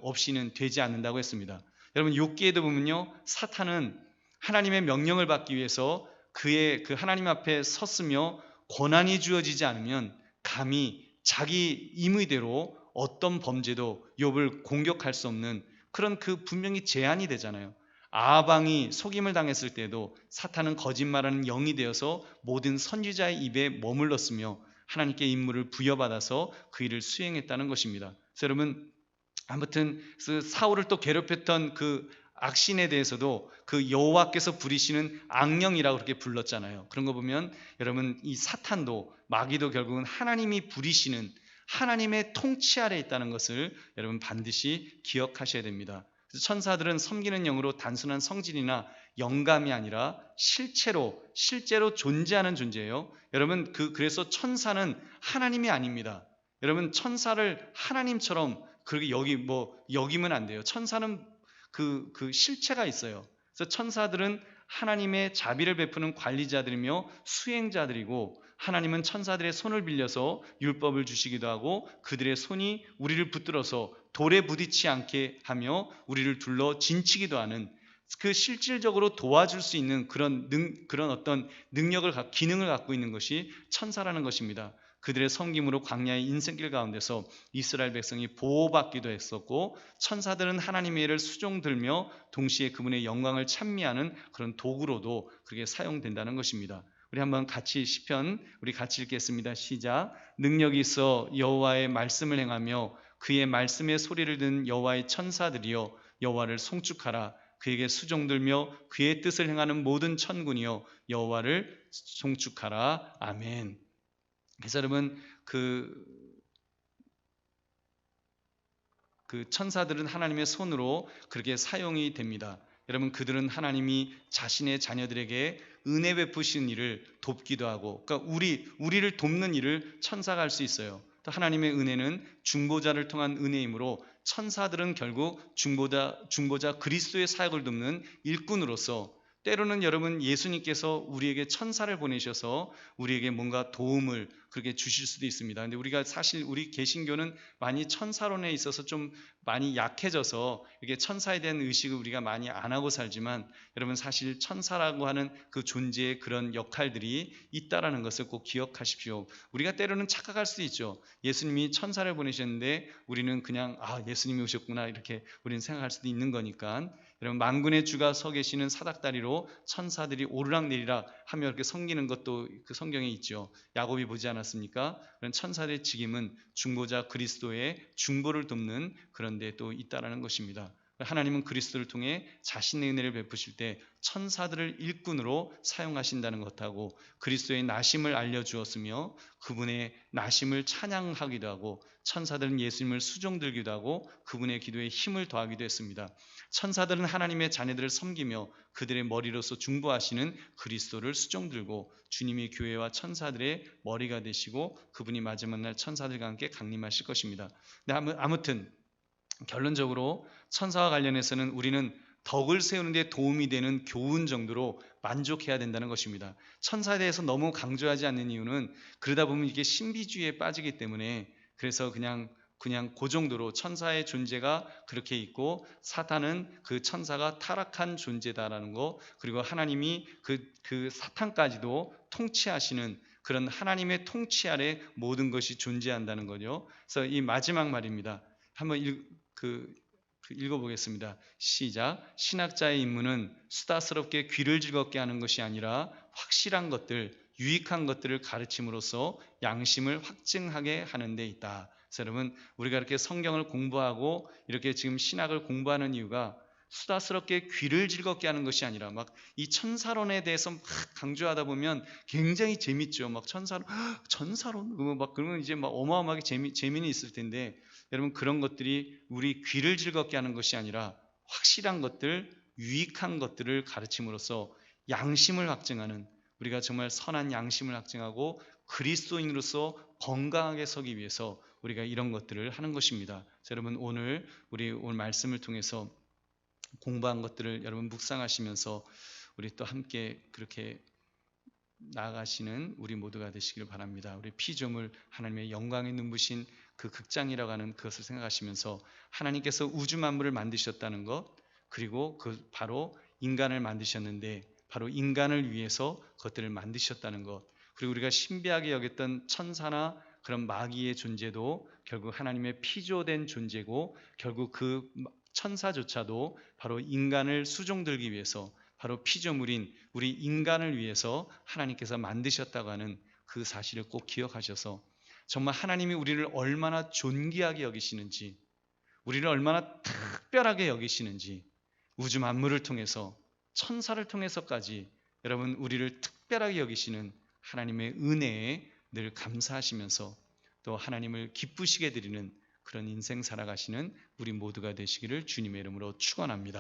없이는 되지 않는다고 했습니다. 여러분 욥기에도 보면요, 사탄은 하나님의 명령을 받기 위해서 그의 그 하나님 앞에 섰으며 권한이 주어지지 않으면 감히 자기 임의대로 어떤 범죄도 욥을 공격할 수 없는 그런 그 분명히 제한이 되잖아요. 아방이 속임을 당했을 때도 사탄은 거짓말하는 영이 되어서 모든 선지자의 입에 머물렀으며 하나님께 임무를 부여받아서 그 일을 수행했다는 것입니다. 그래서 여러분 아무튼 그 사울을 또 괴롭혔던 그 악신에 대해서도 그 여호와께서 부리시는 악령이라고 그렇게 불렀잖아요. 그런 거 보면 여러분 이 사탄도 마귀도 결국은 하나님이 부리시는 하나님의 통치 아래 있다는 것을 여러분 반드시 기억하셔야 됩니다. 그래서 천사들은 섬기는 영으로 단순한 성질이나 영감이 아니라 실제로 존재하는 존재예요. 여러분 그래서 천사는 하나님이 아닙니다. 여러분 천사를 하나님처럼 그렇게 여기면 안 돼요. 천사는 그 실체가 있어요. 그래서 천사들은 하나님의 자비를 베푸는 관리자들이며 수행자들이고, 하나님은 천사들의 손을 빌려서 율법을 주시기도 하고 그들의 손이 우리를 붙들어서 돌에 부딪히지 않게 하며 우리를 둘러 진치기도 하는 그 실질적으로 도와줄 수 있는 그런 어떤 기능을 갖고 있는 것이 천사라는 것입니다. 그들의 섬김으로 광야의 인생길 가운데서 이스라엘 백성이 보호받기도 했었고, 천사들은 하나님의 일을 수종들며 동시에 그분의 영광을 찬미하는 그런 도구로도 그렇게 사용된다는 것입니다. 우리 한번 같이 시편 우리 같이 읽겠습니다. 시작. 능력이 있어 여호와의 말씀을 행하며 그의 말씀의 소리를 듣는 여호와의 천사들이여 여호와를 송축하라. 그에게 수종들며 그의 뜻을 행하는 모든 천군이여 여호와를 송축하라. 아멘. 그래서 여러분 그 천사들은 하나님의 손으로 그렇게 사용이 됩니다. 여러분 그들은 하나님이 자신의 자녀들에게 은혜 베푸신 일을 돕기도 하고, 그러니까 우리를 돕는 일을 천사가 할 수 있어요. 또 하나님의 은혜는 중보자를 통한 은혜이므로 천사들은 결국 중보자 그리스도의 사역을 돕는 일꾼으로서, 때로는 여러분 예수님께서 우리에게 천사를 보내셔서 우리에게 뭔가 도움을 그렇게 주실 수도 있습니다. 근데 우리가 사실 우리 개신교는 많이 천사론에 있어서 좀 많이 약해져서 이게 천사에 대한 의식을 우리가 많이 안 하고 살지만, 여러분 사실 천사라고 하는 그 존재의 그런 역할들이 있다라는 것을 꼭 기억하십시오. 우리가 때로는 착각할 수도 있죠. 예수님이 천사를 보내셨는데 우리는 그냥 예수님이 오셨구나 이렇게 우리는 생각할 수도 있는 거니까, 여러분 만군의 주가 서 계시는 사닥다리로 천사들이 오르락내리락 하며 이렇게 섬기는 것도 그 성경에 있죠. 야곱이 보지 않았습니까? 그런 천사들의 직임은 중보자 그리스도의 중보를 돕는 그런 데 또 있다라는 것입니다. 하나님은 그리스도를 통해 자신의 은혜를 베푸실 때 천사들을 일꾼으로 사용하신다는 것하고, 그리스도의 나심을 알려주었으며 그분의 나심을 찬양하기도 하고, 천사들은 예수님을 수종들기도 하고 그분의 기도에 힘을 더하기도 했습니다. 천사들은 하나님의 자녀들을 섬기며 그들의 머리로서 중보하시는 그리스도를 수종들고, 주님이 교회와 천사들의 머리가 되시고 그분이 마지막 날 천사들과 함께 강림하실 것입니다. 아무튼 결론적으로 천사와 관련해서는 우리는 덕을 세우는 데 도움이 되는 교훈 정도로 만족해야 된다는 것입니다. 천사에 대해서 너무 강조하지 않는 이유는 그러다 보면 이게 신비주의에 빠지기 때문에, 그래서 그냥 그 정도로 천사의 존재가 그렇게 있고 사탄은 그 천사가 타락한 존재다라는 거, 그리고 하나님이 그 사탄까지도 통치하시는 그런 하나님의 통치 아래 모든 것이 존재한다는 거죠. 그래서 이 마지막 말입니다. 한번 읽어보겠습니다. 시작. 신학자의 임무는 수다스럽게 귀를 즐겁게 하는 것이 아니라 확실한 것들, 유익한 것들을 가르침으로써 양심을 확증하게 하는 데 있다. 그래서 여러분 우리가 이렇게 성경을 공부하고 이렇게 지금 신학을 공부하는 이유가 수다스럽게 귀를 즐겁게 하는 것이 아니라, 막 이 천사론에 대해서 막 강조하다 보면 굉장히 재밌죠. 막 천사론 막 그러면 이제 막 어마어마하게 재미는 있을 텐데, 여러분 그런 것들이 우리 귀를 즐겁게 하는 것이 아니라 확실한 것들, 유익한 것들을 가르침으로써 양심을 확증하는, 우리가 정말 선한 양심을 확증하고 그리스도인으로서 건강하게 서기 위해서 우리가 이런 것들을 하는 것입니다. 여러분 우리 오늘 말씀을 통해서 공부한 것들을 여러분 묵상하시면서 우리 또 함께 그렇게 나아가시는 우리 모두가 되시길 바랍니다. 우리 피조물 하나님의 영광에 눈부신 그 극장이라고 하는 그것을 생각하시면서 하나님께서 우주 만물을 만드셨다는 것, 그리고 그 바로 인간을 만드셨는데 바로 인간을 위해서 그것들을 만드셨다는 것. 그리고 우리가 신비하게 여겼던 천사나 그런 마귀의 존재도 결국 하나님의 피조된 존재고, 결국 그 천사조차도 바로 인간을 수종들기 위해서, 바로 피조물인 우리 인간을 위해서 하나님께서 만드셨다고 하는 그 사실을 꼭 기억하셔서, 정말 하나님이 우리를 얼마나 존귀하게 여기시는지, 우리를 얼마나 특별하게 여기시는지, 우주 만물을 통해서, 천사를 통해서까지 여러분 우리를 특별하게 여기시는 하나님의 은혜에 늘 감사하시면서 또 하나님을 기쁘시게 드리는 그런 인생 살아가시는 우리 모두가 되시기를 주님의 이름으로 축원합니다.